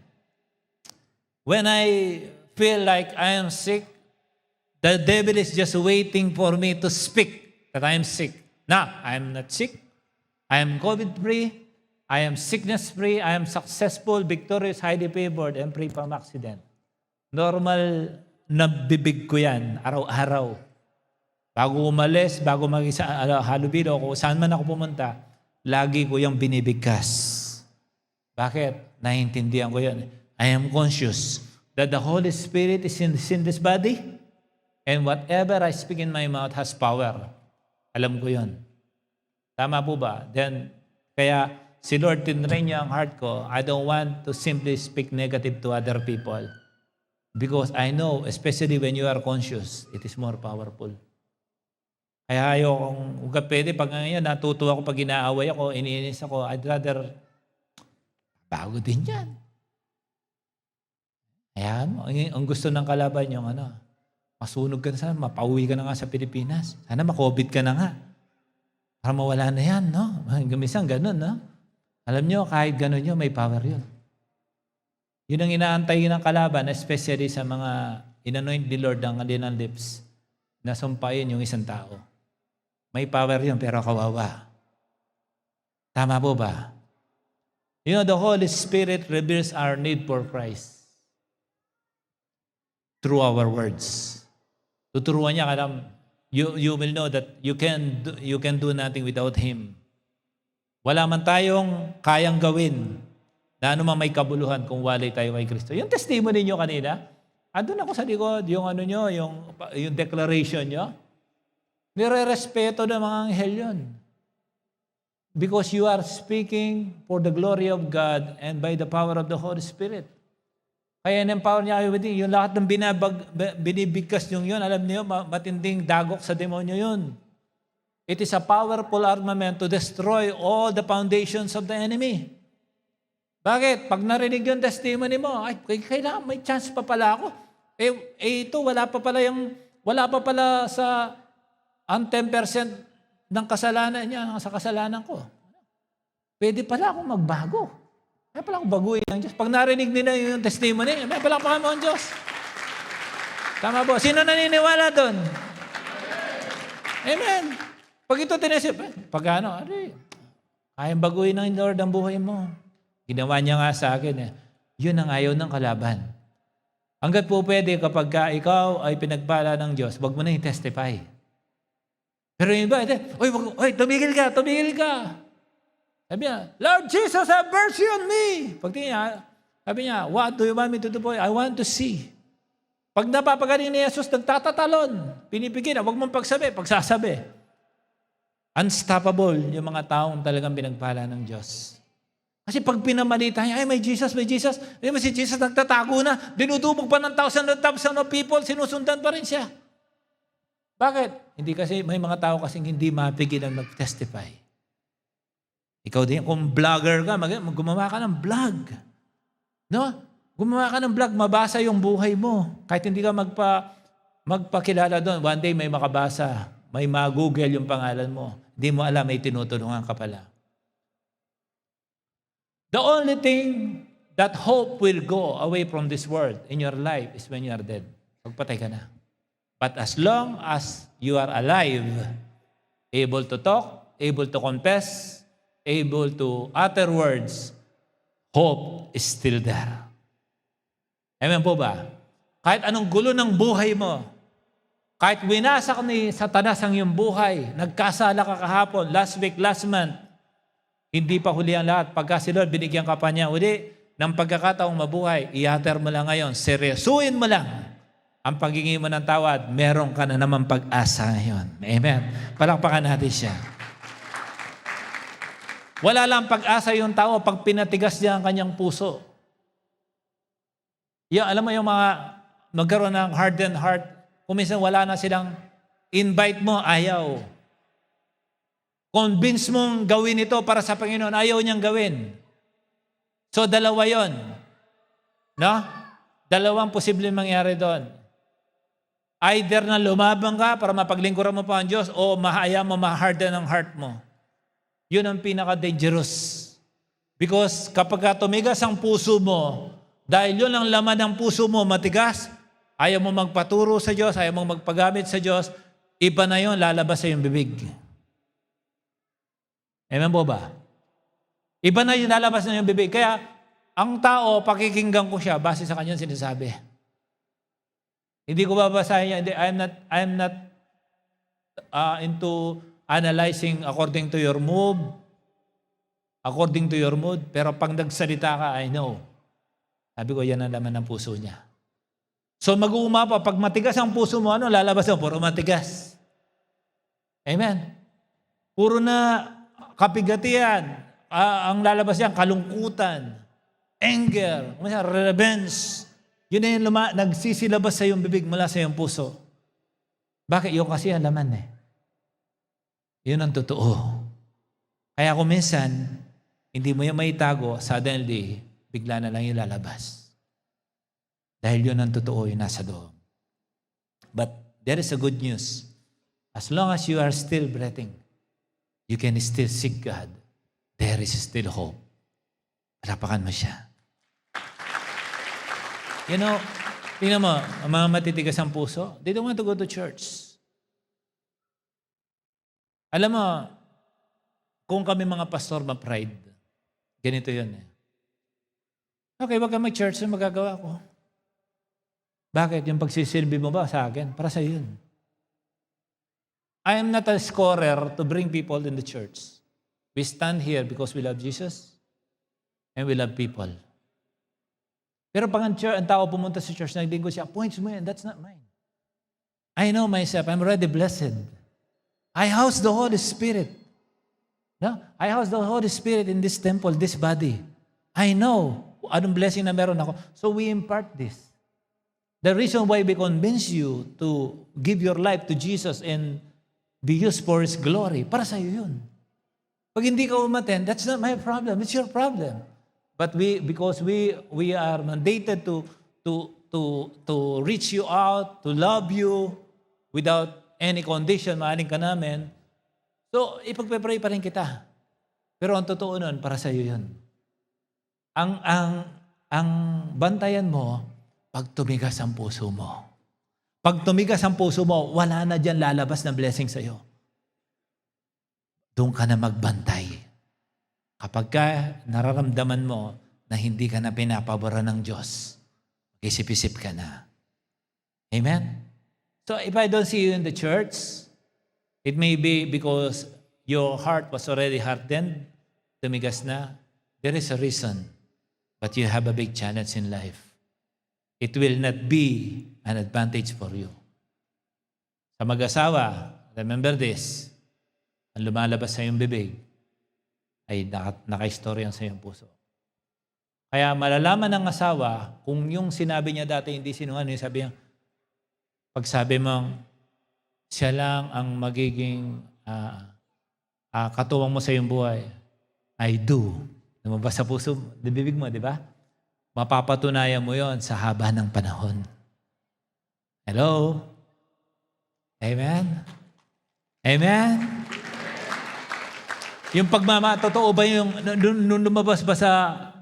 When I feel like I am sick, the devil is just waiting for me to speak that I am sick. No, I am not sick. I am COVID-free. I am sickness-free. I am successful, victorious, highly favored, and free from accident. Normal na bibig ko yan, araw-araw. Bago umalis, bago halubilo, kung saan man ako pumunta, lagi ko yung binibigkas. Bakit? Naiintindihan ko yun. I am conscious that the Holy Spirit is in this body and whatever I speak in my mouth has power. Alam ko yun. Tama po ba? Then, kaya si Lord tinrain niya ang heart ko. I don't want to simply speak negative to other people because I know, especially when you are conscious, it is more powerful. Kaya ayokong, kung pwede, pag ngayon, natutuwa ako pag inaaway ako, iniinis ako, I'd rather, bago din yan. Ayan, ang gusto ng kalaban yung masunog ka na sana, mapauwi ka na nga sa Pilipinas. Sana ma-COVID ka na nga. Para mawala na yan, no? Minsan ganun, no? Alam nyo, kahit ganun yun, may power yun. Yun ang inaantay ng kalaban, especially sa mga inanoint ni Lord ang kanilang lips, na sumpayin yung isang tao. May power yun, pero kawawa. Tama po ba? You know, the Holy Spirit reveals our need for Christ through our words. Tuturuan niya, you will know that you can do nothing without Him. Wala man tayong kayang gawin na anumang may kabuluhan kung walay tayo kay Kristo. Yung testimony niyo kanina, andun ako sa likod, yung yung declaration niyo, nire-respeto ng mga anghel yun. Because you are speaking for the glory of God and by the power of the Holy Spirit. Kaya in-empower niya kayo with it. Yung lahat ng binibigkas yung yun, alam niyo, matinding dagok sa demonyo yun. It is a powerful armament to destroy all the foundations of the enemy. Bakit? Pag narinig yung testimony mo, ay, kailangan may chance pa pala ako. Ito, wala pa pala sa ang 10% ng kasalanan niya sa kasalanan ko. Pwede pala akong magbago. Kaya pala akong baguhin ng Diyos. Pag narinig nila yung testimony, may pala pa kami ang Diyos. Tama po. Sino naniniwala doon? Amen. Pag ito tinesip, kayang baguhin ng Lord ang buhay mo. Ginawa niya nga sa akin. Yun ang ayaw ng kalaban. Hanggat po pwede kapag ikaw ay pinagpala ng Diyos, wag mo na i-testify. Pero yung iba, tumigil ka. Sabi niya, Lord Jesus, have mercy on me. Sabi niya, what do you want me to do? I want to see. Pag napapagaling ni Jesus, nagtatatalon. Pinipigil na, huwag mong pagsasabi. Unstoppable yung mga taong talagang pinagpala ng Diyos. Kasi pag pinamalita niya, may Jesus. Si Jesus nagtatago na. Dinudubog pa ng thousands of people, sinusundan pa rin siya. Bakit? Hindi kasi, may mga tao kasing hindi mapigilan mag-testify. Ikaw din, kung vlogger ka, gumawa ka ng vlog. No? Gumawa ka ng vlog, mabasa yung buhay mo. Kahit hindi ka magpakilala doon, one day may makabasa, may mag-google yung pangalan mo. Hindi mo alam, may tinutulungan ka pala. The only thing that hope will go away from this world in your life is when you are dead. Pagpatay ka na. But as long as you are alive, able to talk, able to confess, able to utter words, hope is still there. Amen po ba? Kahit anong gulo ng buhay mo, kahit winasak ni Satanas ang iyong buhay, nagkasala ka kahapon, last week, last month, hindi pa huli ang lahat. Pagka si Lord, binigyan ka pa niya, uli, ng pagkakataong mabuhay, i-utter mo lang ngayon, seryosuin mo lang ang paghingi mo ng tawad, meron ka na naman pag-asa ngayon. Amen. Palakpakan natin siya. Wala lang pag-asa yung tao pag pinatigas niya ang kanyang puso. Alam mo yung mga magkaroon ng hardened heart, kung minsan wala na silang invite mo, ayaw. Convince mong gawin ito para sa Panginoon, ayaw niyang gawin. So, dalawa yon. No? Dalawang posibleng mangyari doon. Either na lumabang ka para mapaglingkuran mo pa ang Diyos o mahaya mo, maharden ang heart mo. Yun ang pinaka-dangerous. Because kapag tumigas ang puso mo, dahil yun ang laman ng puso mo, matigas, ayaw mo magpaturo sa Diyos, ayaw mo magpagamit sa Diyos, iba na yun, lalabas sa iyong bibig. Amen po ba? Iba na yun, lalabas na iyong bibig. Kaya, ang tao, pakikinggan ko siya base sa kanyang sinasabi. Hindi ko babasahin niya. I'm not into analyzing according to your mood, pero pag nagsalita ka, I know. Sabi ko, yan ang laman ng puso niya. So mag-uumapa, pag matigas ang puso mo, ano lalabas mo? Puro matigas. Amen. Puro na kapigatian. Ang lalabas yan, kalungkutan, anger, revenge. Yun na yung nagsisilabas sa iyong bibig mula sa iyong puso. Bakit? Yung kasi ang laman eh. Yun ang totoo. Kaya kung minsan, hindi mo yung maitago, suddenly, bigla na lang yung lalabas. Dahil yun ang totoo, yung nasa loob. But there is a good news. As long as you are still breathing, you can still seek God. There is still hope. Harapakan mo siya. You know, tingnan mo, ang mga matitigas ang puso, they don't want to go to church. Alam mo, kung kami mga pastor ma-pride, ganito yun eh. Okay, wag ka mag-church, ano magagawa ko? Bakit? Yung pagsisilbi mo ba sa akin? Para sa yun. I am not a scorer to bring people in the church. We stand here because we love Jesus and we love people. Pero pag ang tao pumunta sa church, naglinggo siya, points mo yan, that's not mine. I know myself, I'm already blessed. I house the Holy Spirit. No? I house the Holy Spirit in this temple, this body. I know anong blessing na meron ako. So we impart this. The reason why we convince you to give your life to Jesus and be used for His glory, para sa iyo yun. Pag hindi ka umattend, that's not my problem. It's your problem. But because we are mandated to reach you out, to love you without any condition, maaling ka namin. So, ipagpe-pray pa rin kita. Pero ang totoo nun, para sa iyo yun. Ang bantayan mo, pag tumigas ang puso mo. Pag tumigas ang puso mo, wala na dyan lalabas na blessing sa iyo. Doon ka na magbantay. Kapag ka nararamdaman mo na hindi ka na pinapaboran ng Diyos, isip-isip ka na. Amen? So if I don't see you in the church, it may be because your heart was already hardened, tumigas na. There is a reason, but you have a big challenge in life. It will not be an advantage for you. Sa mag-asawa, remember this, ang lumalabas sa iyong bibig ay naka-istorya sa iyong puso. Kaya malalaman ng asawa kung yung sinabi niya dati hindi sinungaling, sabi niya, pag sabi mong siya lang ang magiging katuwang mo sa iyong buhay, I do. Lumabas sa puso, bibig mo, di ba? Mapapatunayan mo yon sa haba ng panahon. Hello? Amen? Amen? Yung totoo ba yung, nung lumabas ba sa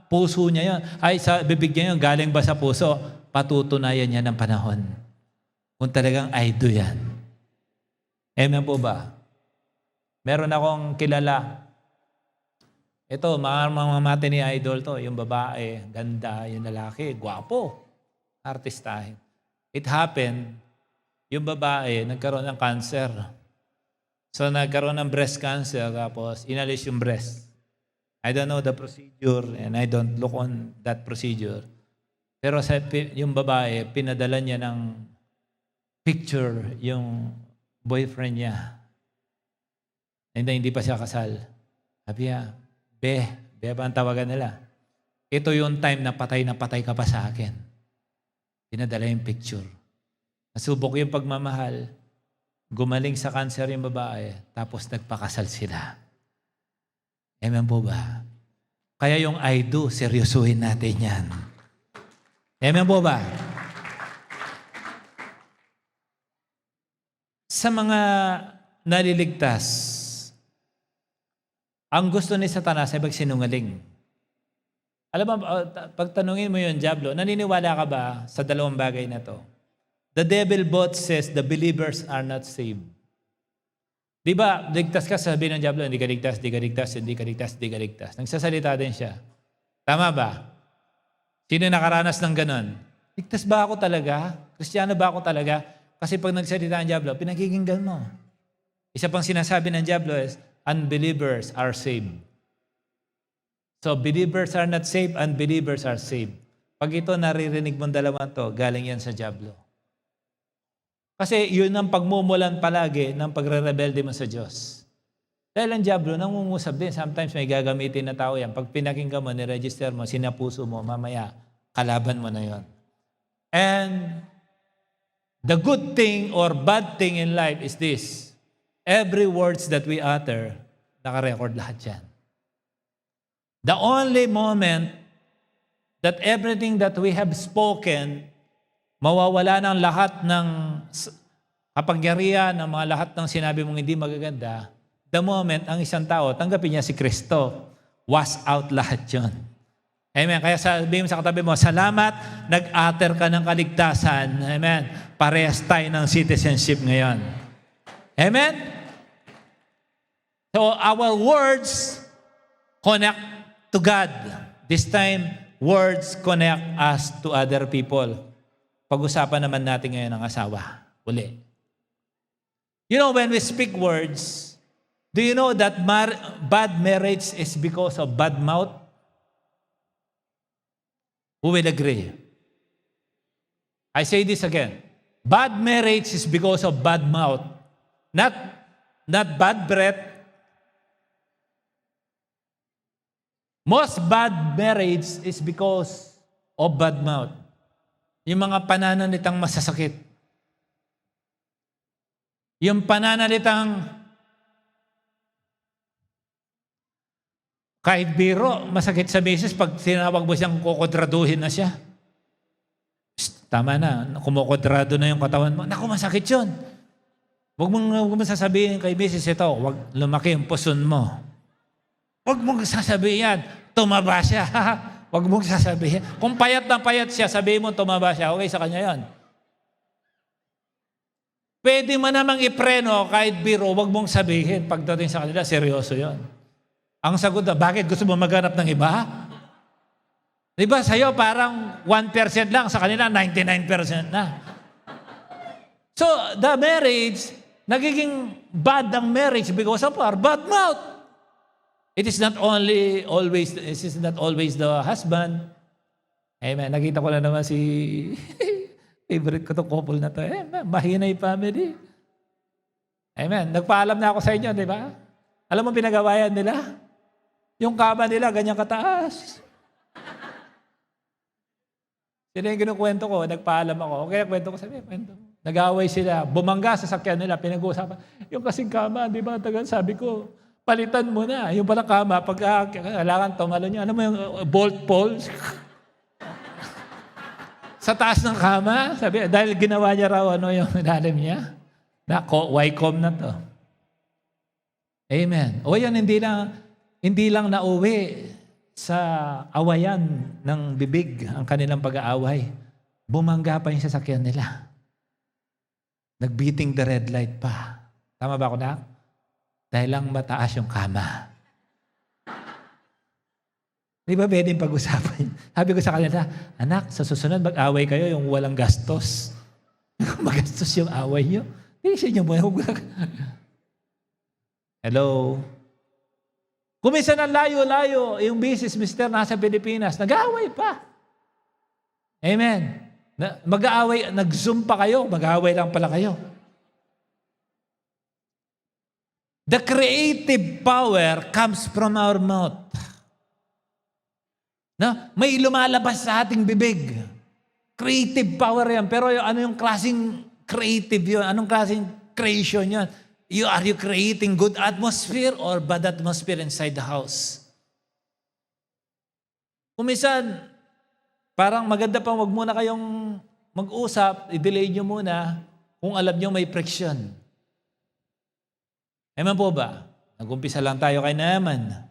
puso niya yun, ay sa bibig niya yun, galing ba sa puso, patutunayan niya ng panahon. Kung talagang I do yan. Amen po ba? Meron akong kilala. Ito, mga mati ni idol to, yung babae, ganda, yung lalaki, gwapo, artistahin. It happened, yung babae nagkaroon ng cancer. So nagkaroon ng breast cancer, tapos inalis yung breast. I don't know the procedure and I don't look on that procedure. Pero yung babae, pinadala niya ng picture yung boyfriend niya. And hindi pa siya kasal. Sabi niya, Be ba ang tawagan nila? Ito yung time na patay ka pa sa akin. Pinadala yung picture. Nasubok yung pagmamahal. Gumaling sa cancer yung babae, tapos nagpakasal sila. Amen po ba? Kaya yung I do, seryosuhin natin yan. Amen po ba? Sa mga naliligtas, ang gusto ni Satanas ay magsinungaling. Alam mo, pag tanungin mo yun, Diablo, naniniwala ka ba sa dalawang bagay na to? The devil both says the believers are not saved. Di ba, ligtas ka, sabihin ng Diablo, hindi ka ligtas, hindi ka ligtas, hindi ka ligtas, hindi ka ligtas. Nagsasalita din siya. Tama ba? Sino nakaranas ng ganon? Ligtas ba ako talaga? Kristiyano ba ako talaga? Kasi pag nagsalita ang Diablo, pinagiginggan mo. Isa pang sinasabi ng Diablo is, unbelievers are saved. So, believers are not saved, unbelievers are saved. Pag ito naririnig mong dalawang to, galing yan sa Diablo. Kasi yun ang pagmumulan palagi ng pagre-rebelde mo sa Diyos. Dahil ang Diablo, nangungusap din. Sometimes may gagamitin na tao yan. Pag pinakinggan mo, niregister mo, sinapuso mo, mamaya, kalaban mo na yon. And the good thing or bad thing in life is this. Every words that we utter, naka-record lahat yan. The only moment that everything that we have spoken, mawawala ng lahat ng kapangyarihan, ng mga lahat ng sinabi mong hindi magaganda, the moment ang isang tao, tanggapin niya si Kristo, wash out lahat yun. Amen. Kaya sabihin mo sa katabi mo, salamat, nag-utter ka ng kaligtasan. Amen. Parehas tayo ng citizenship ngayon. Amen. So our words connect to God. This time, words connect us to other people. Pag-usapan naman natin ngayon ang asawa. Uli. You know, when we speak words, do you know that bad marriage is because of bad mouth? Who will agree? I say this again. Bad marriage is because of bad mouth. Not bad breath. Most bad marriage is because of bad mouth. Yung mga pananalitang masasakit. Yung pananalitang kahit biro, masakit sa beses pag tinawag mo siyang kukodraduhin na siya. Tama na, kumukodrado na yung katawan mo. Naku, masakit yun. Huwag mong sasabihin kay beses ito, huwag lumaki yung puson mo. Huwag mong sasabihin yan, tumaba siya. Huwag mong sasabihin. Kung payat na payat siya, sabihin mo tumaba siya. Okay sa kanya yan. Pwede mo namang ipreno kahit biro, huwag mong sabihin. Pagdating sa kanila, seryoso yon. Ang sagot na, bakit gusto mo maghanap ng iba? Diba sa'yo parang 1% lang, sa kanila 99% na. So, the marriage, nagiging bad ang marriage because of our bad mouth. It is not always the husband. Amen. Nakita ko lang naman si favorite ko itong couple na to. Mahinay family. Amen. Nagpaalam na ako sa inyo, di ba? Alam mo pinagawayan nila? Yung kama nila, ganyan kataas. Sino yung kinukwento ko? Nagpaalam ako. Okay, kwento ko, kwento. Nag-away sila. Bumangga sa sakyan nila. Pinag-uusapan. Yung kasing kama, di ba? Sabi ko, palitan mo na. Yung pala kama, pag kailangan tumalon nyo. Ano mo yung bolt poles? Sa taas ng kama. Sabi, dahil ginawa niya raw yung ilalim niya. Wycom na to. Amen. O yan, hindi lang nauwi sa awayan ng bibig ang kanilang pag-aaway. Bumangga pa yung sasakyan nila. Nag-beating the red light pa. Tama ba ako na? Dahil lang mataas yung kama. Di ba pwedeng pag-usapan? Sabi ko sa kanila, anak, sa susunod mag-away kayo yung walang gastos. Magastos yung away nyo. Isin nyo mo. Hello? Kung minsan ang layo-layo, yung business mister nasa Pilipinas, nag-aaway pa. Amen. Mag-aaway, nag-zoom pa kayo, mag-aaway lang pala kayo. The creative power comes from our mouth. No? May lumalabas sa ating bibig. Creative power yan. Pero ano yung klaseng creative yun? Anong klaseng creation yun? Are you creating good atmosphere or bad atmosphere inside the house? Kung minsan, parang maganda pa wag muna kayong mag-usap, i-delay nyo muna kung alam nyo may friction. Eman po ba? Nag-umpisa lang tayo kay Naaman.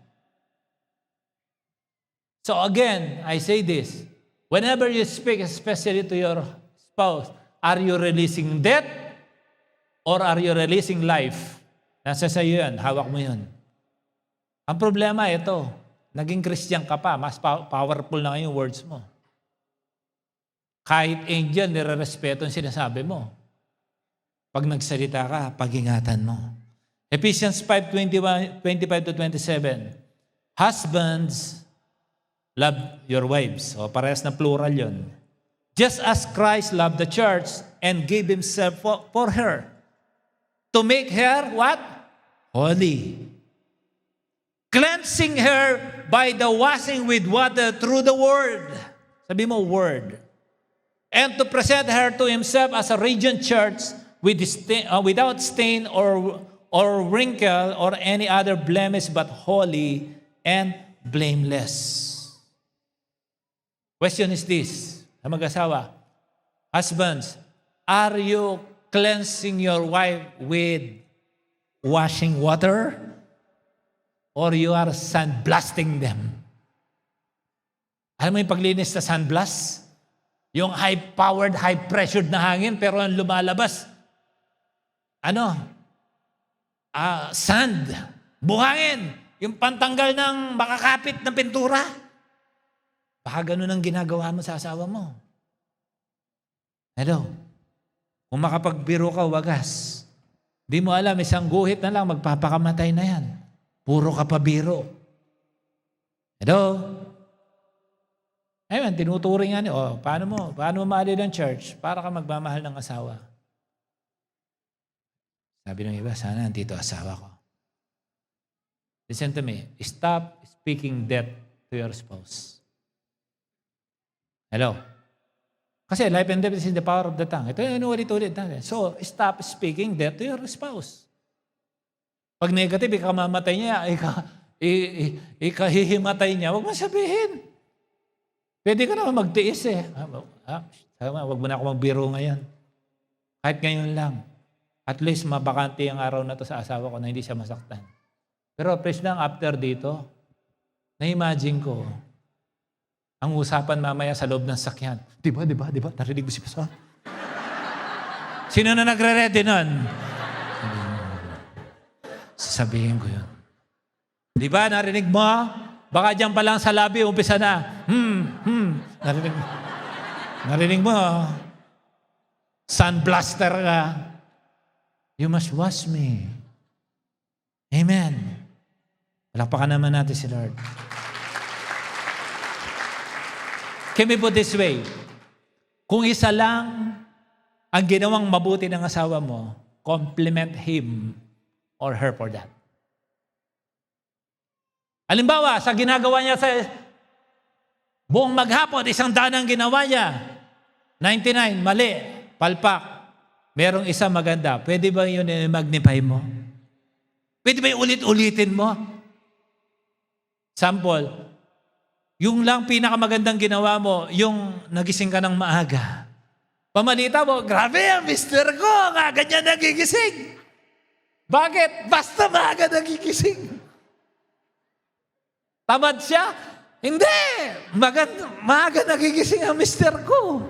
So again, I say this. Whenever you speak, especially to your spouse, are you releasing death or are you releasing life? Nasa sa'yo yan. Hawak mo yun. Ang problema, ito. Naging Christian ka pa. Mas powerful na yung words mo. Kahit angel, nire-respeto ang sinasabi mo. Pag nagsalita ka, pag-ingatan mo. Ephesians 5:25-27. Husbands, love your wives. O parehas na plural yon. Just as Christ loved the church and gave himself for her. To make her what? Holy. Cleansing her by the washing with water through the word. Sabi mo, word. And to present her to himself as a radiant church without stain or wrinkle or any other blemish, but holy and blameless. Question is this, sa mag-asawa. Husbands, are you cleansing your wife with washing water? Or you are sandblasting them? Alam mo yung paglinis sa sandblast? Yung high-powered, high-pressured na hangin, pero ang lumalabas, sand, buhangin, yung pantanggal ng makakapit na pintura. Baka ganun ang ginagawa mo sa asawa mo. Hello? Kung makapagbiro ka, wagas. Di mo alam, isang guhit na lang, magpapakamatay na yan. Puro ka pabiro. Hello? Ayun, tinuturing nga niyo. Paano mo maali ng church? Para ka magmamahal ng asawa. Sabi ng iba, sana nandito asawa ko. Listen to me. Stop speaking death to your spouse. Hello? Kasi life and death is in the power of the tongue. Ito yung ulit-ulit natin. So, stop speaking death to your spouse. Pag negative, ikamamatay niya, ikahihimatay niya, huwag mo sabihin. Pwede ka naman magtiis eh. Huwag mo na ako magbiro ngayon. Kahit ngayon lang. At least mabakante ang araw na to sa asawa ko na hindi siya masaktan. Pero please lang, after dito, na-imagine ko, ang usapan mamaya sa loob ng sakyan. Diba? Narinig mo si Pastor? Sino na nagre-ready nun? Sasabihin ko yun. Diba? Narinig mo? Baka dyan pa lang sa labi, umpisa na. Narinig mo? Sunblaster ka. You must wash me. Amen. Palakpakan naman natin si Lord. Can we put this way? Kung isa lang ang ginawang mabuti ng asawa mo, compliment him or her for that. Halimbawa, sa ginagawa niya sa buong maghapon, 100 ang ginawa niya. 99, mali, palpak. Merong isa maganda. Pwede ba yun i-magnify mo? Pwede ba ulit-ulitin mo? Sample, yung lang pinakamagandang ginawa mo, yung nagising ka ng maaga. Pamalita mo, grabe ang mister ko, nga ganyan nagigising. Bakit? Basta maaga nagigising. Tamad siya? Hindi! Maaga nagigising ang mister ko.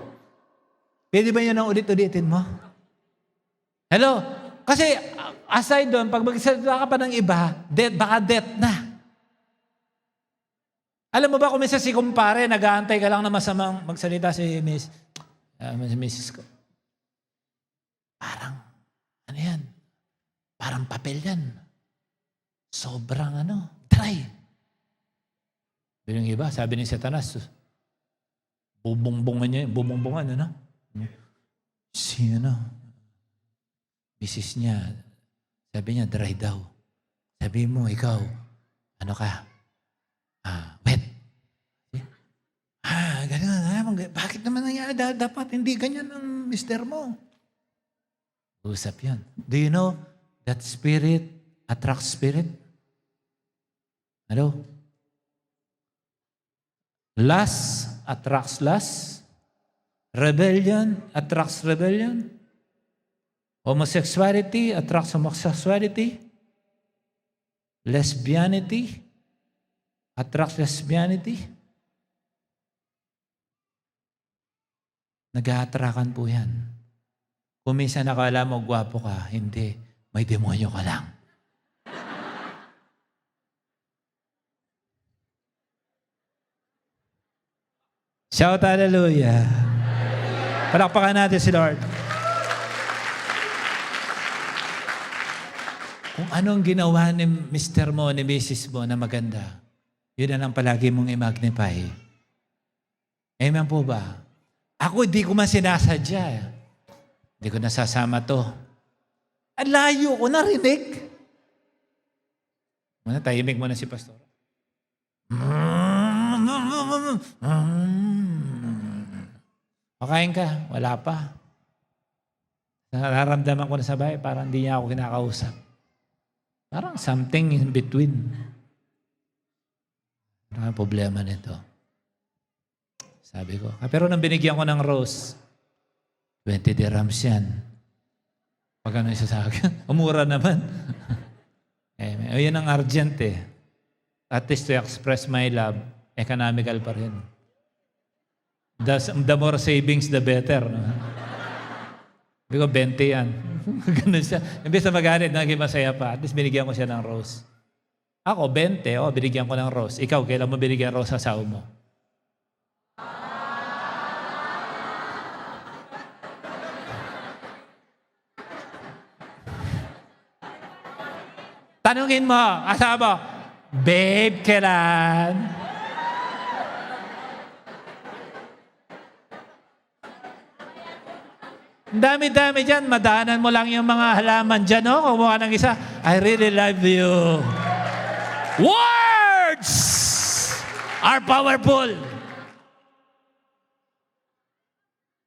Pwede ba yun ang ulit-ulitin mo? Hello? Kasi aside doon, pag magsalita ka pa ng iba, baka death na. Alam mo ba kung minsan si kumpare, nag-aantay ka lang na masamang magsalita si Mrs. ko. Parang, yan? Parang papel yan. Sobrang dry. Yung iba, sabi ni Satanas, bubongbongan, Si Mrs. niya, sabi niya, dry daw. Sabi mo, ikaw, wet. Ganyan. Bakit naman nangyari? Dapat hindi ganyan ang mister mo. Usap yan. Do you know that spirit attracts spirit? Hello? Lust attracts lust. Rebellion attracts rebellion. Homosexuality attracts homosexuality. Lesbianity attracts lesbianity. Nag-aatrakan po yan. Kung minsan nakala mo gwapo ka, hindi. May demonyo ka lang. Shout hallelujah. Palakpakan natin si Lord. Kung anong ginawa ni Mr. mo, ni Mrs. mo na maganda, yun na lang palagi mong i-magnify. Amen po ba? Ako, di ko man sinasadya. Hindi ko nasasama to. Ang layo ko, narinig. Muna, tahimik mo na si Pastor. Makain ka, wala pa. Nararamdaman ko na sa bahay, parang hindi niya ako kinakausap. Parang something in between. Ano ang problema nito? Sabi ko. Pero nang binigyan ko ng rose, 20 dirhams yan. Pag ano isa sa akin, umura naman. Yun ang urgent eh. At least to express my love, economical pa rin. The more savings, the better. No? Sabi ko, 20 yan. Ganun siya. Imbes na magalit, naging masaya pa. At least binigyan ko siya ng rose. Ako, 20. Binigyan ko ng rose. Ikaw, kailan mo binigyan rose sa asawa mo? Tanungin mo, asawa mo, babe, kailan? Dami-dami dyan. Madaanan mo lang yung mga halaman dyan, no? Kumuha ng isa. I really love you. Words are powerful.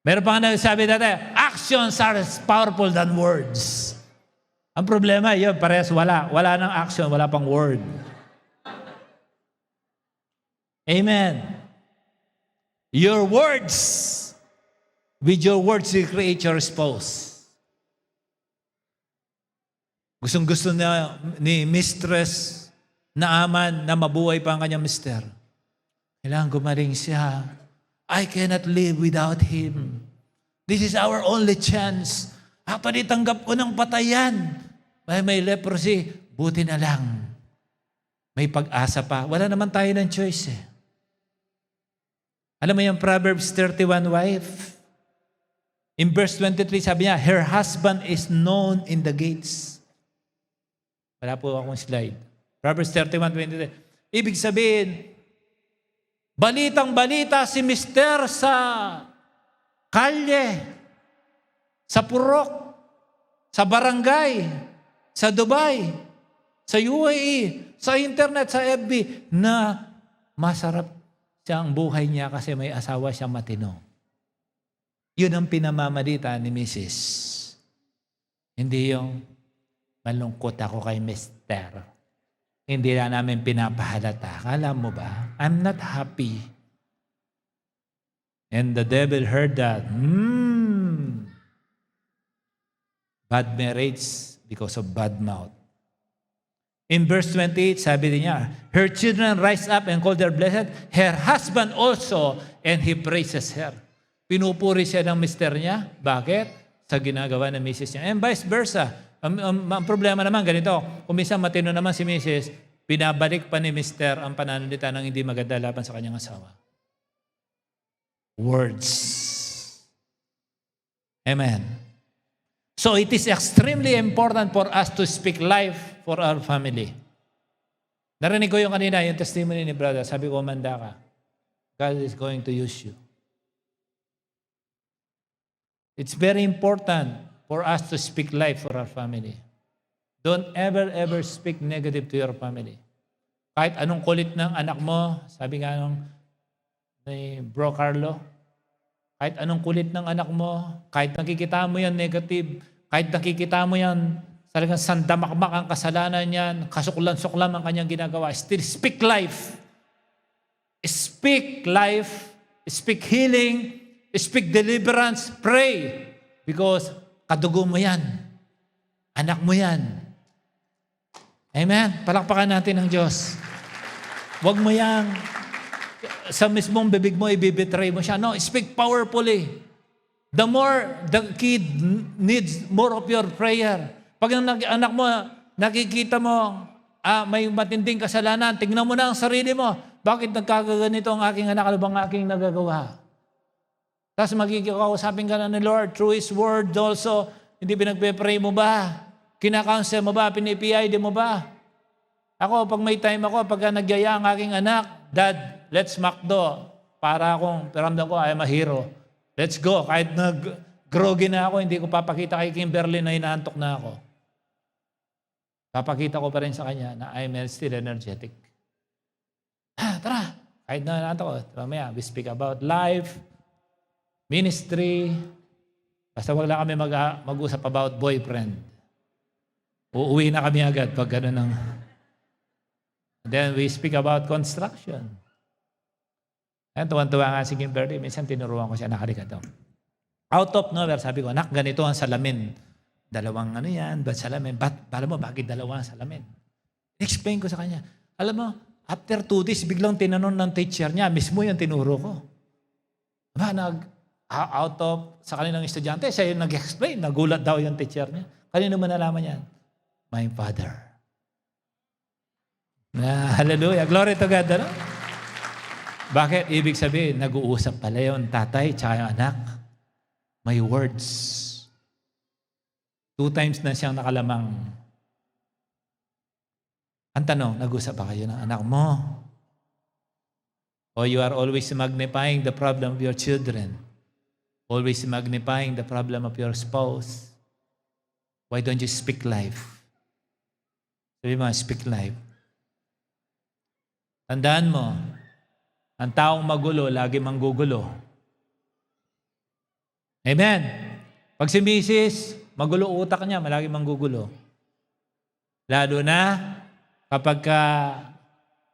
Meron pa nga nagsabi dati, actions are powerful than words. Ang problema, yun, parehas wala. Wala ng action, wala pang word. Amen. Your words. With your words, you create your spouse. Gustong-gusto ni mistress na aman na mabuhay pa ang kanyang mister. Kailangan gumaling siya. I cannot live without him. This is our only chance. Actually, tanggap ko ng patayan. May leprosy, buti na lang. May pag-asa pa. Wala naman tayo ng choice eh. Alam mo yung Proverbs 31 wife? In verse 23, sabi niya, her husband is known in the gates. Wala po akong slide. Proverbs 31:23. Ibig sabihin, balitang-balita si mister sa kalye, sa purok, sa barangay, sa Dubai, sa UAE, sa internet, sa FB, na masarap siyang buhay niya kasi may asawa siyang matino. Yun ang pinamamalita ni Mrs. Hindi yung malungkot ako kay Mr. Hindi na namin pinapahalata. Alam mo ba? I'm not happy. And the devil heard that. Bad marriage because of bad mouth. In verse 28, sabi niya, her children rise up and call her blessed. Her husband also, and he praises her. Pinupuri siya ng mister niya. Bakit? Sa ginagawa ng misis niya. And vice versa. Ang problema naman ganito, kung minsan matino naman si misis, pinabalik pa ni mister ang pananalita ng hindi maganda laban sa kanyang asawa. Words. Amen. So it is extremely important for us to speak life for our family. Narinig ko yung kanina, yung testimony ni brother. Sabi ko, manda ka. God is going to use you. It's very important for us to speak life for our family. Don't ever speak negative to your family. Kahit anong kulit ng anak mo, sabi nga ni Bro Carlo, kahit anong kulit ng anak mo, kahit nakikita mo yan negative, kahit nakikita mo yan talagang sandamakmak ang kasalanan niyan, kasuklam-suklam ang kanyang ginagawa, still speak life. Speak life, speak healing, speak deliverance, pray. Because kadugo mo yan. Anak mo yan. Amen? Palakpakan natin ng Diyos. Huwag mo yang sa mismong bibig mo, ibibetray mo siya. No, speak powerfully. The more the kid needs more of your prayer. Pag ang anak mo, nakikita mo, may matinding kasalanan, tingnan mo na ang sarili mo. Bakit nagkakaganito ang aking anak? Ano bang aking nagagawa? Tapos magkikausapin ka na ni Lord through His Word also. Hindi pinagpe-pray mo ba? Kinakounsel mo ba? Pinipiyay mo ba? Ako, pag may time ako, pagka nagyaya ang aking anak, Dad, let's McDo. Para akong, paramdam ko, I am a hero. Let's go. Kahit groggy na ako, hindi ko papakita kay Kimberly na inaantok na ako. Papakita ko pa rin sa kanya na I am still energetic. Tara, kahit na inaantok ko, mamaya, we speak about life, ministry, basta wag lang kami mag-usap about boyfriend. Uuwi na kami agad pag gano'n ng... Then we speak about construction. Ayan, tuwan-tuwa nga si Kimberly. Minsan tinuruan ko siya, nakalika daw. Out of nowhere, sabi ko, anak, ganito ang salamin. Dalawang ano yan, ba't salamin? Alam mo, bakit dalawang salamin? Explain ko sa kanya. Alam mo, after 2 days, biglang tinanong ng teacher niya, mismo yung tinuro ko. Out of, sa kanilang estudyante, siya yung nag-explain. Nagulat daw yung teacher niya. Kanino mo nalaman yan? My father. Hallelujah. Glory to God. Ano? Bakit? Ibig sabihin, nag-uusap pala yung tatay tsaka yung anak. May words. 2 times na siyang nakalamang. Ang tanong, nag-usap ba kayo ng anak mo? Or you are always magnifying the problem of your children? Always magnifying the problem of your spouse? Why don't you speak life? Sabi mo, speak life. Tandaan mo, ang taong magulo, lagi manggugulo. Amen? Pag si Mrs., magulo utak niya, malagi manggugulo. Lalo na kapag ka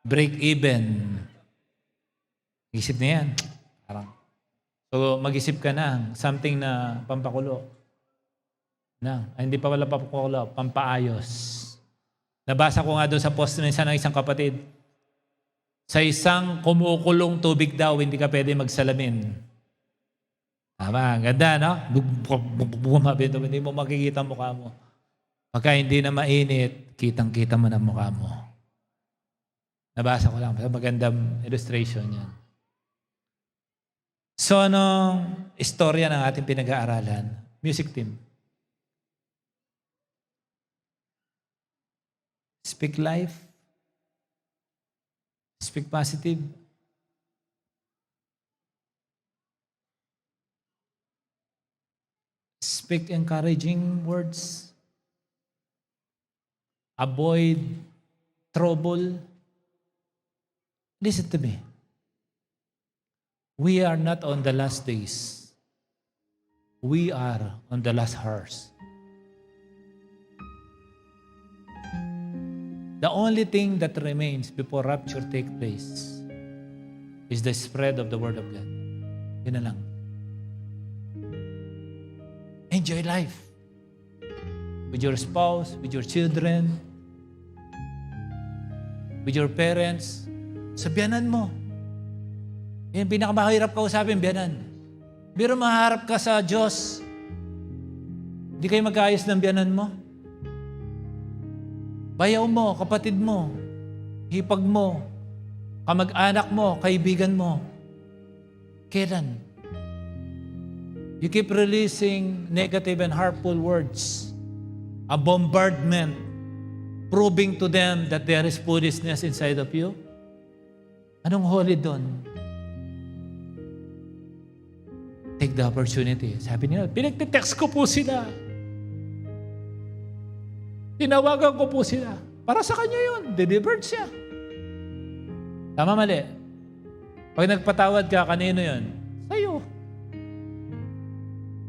break even. Isip na yan. Parang. So mag-isip ka na, something na pampakulo. Hindi pa wala pampakulo, pampaayos. Nabasa ko nga doon sa post ng isang kapatid. Sa isang kumukulong tubig daw, hindi ka pwede magsalamin. Tama, ganda, no? Hindi mo makikita ang mukha mo. Pagka hindi na mainit, kitang-kita mo na mukha mo. Nabasa ko lang. Magandang illustration yan. So, anong istorya ng ating pinag-aaralan? Music team. Speak life. Speak positive. Speak encouraging words. Avoid trouble. Listen to me. We are not on the last days. We are on the last hours. The only thing that remains before rapture take place is the spread of the Word of God. Yun na lang. Enjoy life. With your spouse, with your children, with your parents. Sa biyanan mo. Yung pinakamahirap kausapin, biyanan. Pero maharap ka sa Diyos. Hindi kayo mag-ayos ng biyanan mo. Bayaw mo, kapatid mo, hipag mo, kamag-anak mo, kaibigan mo. Kailan? You keep releasing negative and harmful words, a bombardment, proving to them that there is foolishness inside of you. Anong holy doon? Take the opportunity. Sabi nila, pinagtitext ko po sila. Tinawagan ko po sila. Para sa kanya yun. Delivered siya. Tama, mali. Pag nagpatawad ka, kanino yun? Sa'yo.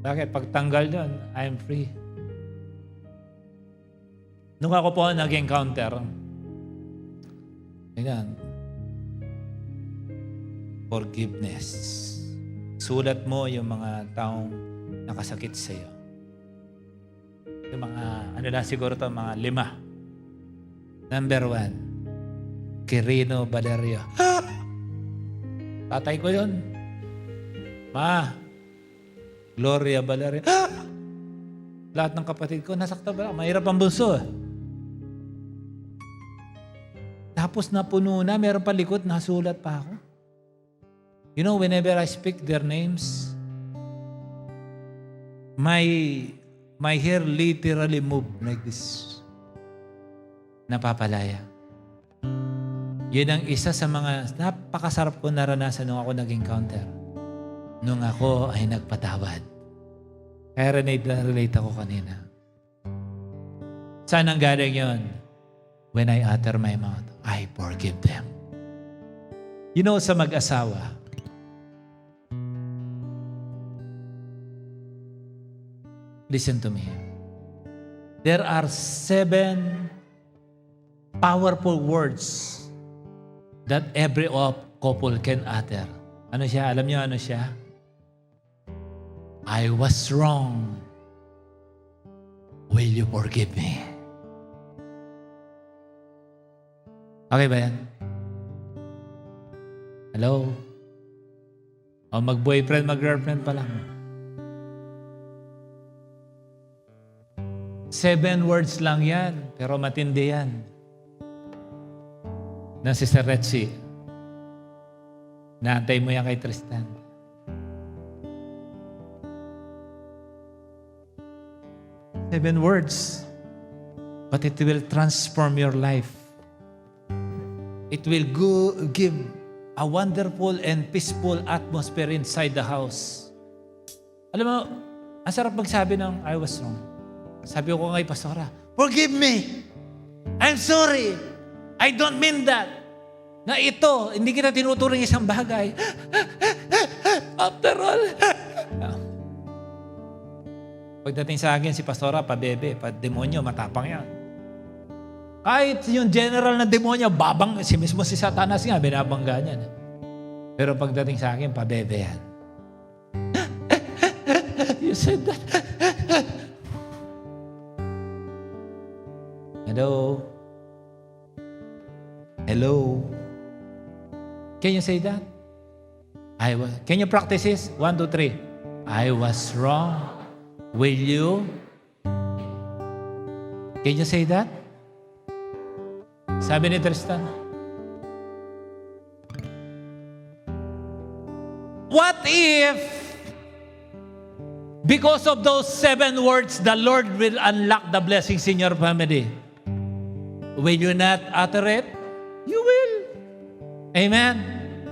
Bakit? Pagtanggal yun, I am free. Nung ako po nag-encounter, ganyan, forgiveness. Sulat mo yung mga taong nakasakit sa'yo. Yung mga, ano lang siguro ito, mga 5. Number 1, Quirino Valerio. Tatay ko yun. Ma, Gloria Valerio. Lahat ng kapatid ko, nasakta ba? Mahirap ang bunso. Tapos napuno na, meron pa likod, nasulat pa ako. You know, whenever I speak their names, my my hair literally moved like this. Napapalaya. Yun ang isa sa mga napakasarap ko naranasan nung ako nag-encounter. Nung ako ay nagpatawad. Kaya relate ako kanina. Saan ang galing yun? When I utter my mouth, I forgive them. You know, sa mag-asawa, listen to me. There are 7 powerful words that every couple can utter. Ano siya? Alam niyo ano siya? I was wrong. Will you forgive me? Okay ba yan? Hello? O mag-boyfriend, mag-girlfriend pa lang. 7 words lang yan, pero matindi yan. Na si Sir Retzi. Naantay mo yan kay Tristan. 7 words. But it will transform your life. It will give a wonderful and peaceful atmosphere inside the house. Alam mo, ang sarap magsabi ng I was wrong. Sabi ko kay Pastora, forgive me. I'm sorry. I don't mean that. Na ito, hindi kita tinuturing isang bagay. After all. Pagdating sa akin si Pastora, pabebe, demonyo, matapang yan. Kahit yung general na demonyo, si mismo si Satanas nga, binabangga niyan. Pero pagdating sa akin, pabebe yan. You said that. Hello? Hello? Can you say that? Can you practice this? 1, 2, 3. I was wrong. Will you? Can you say that? Sabi ni Tristan. What if, because of those 7 words, the Lord will unlock the blessings in your family? Will you not utter it? You will. Amen?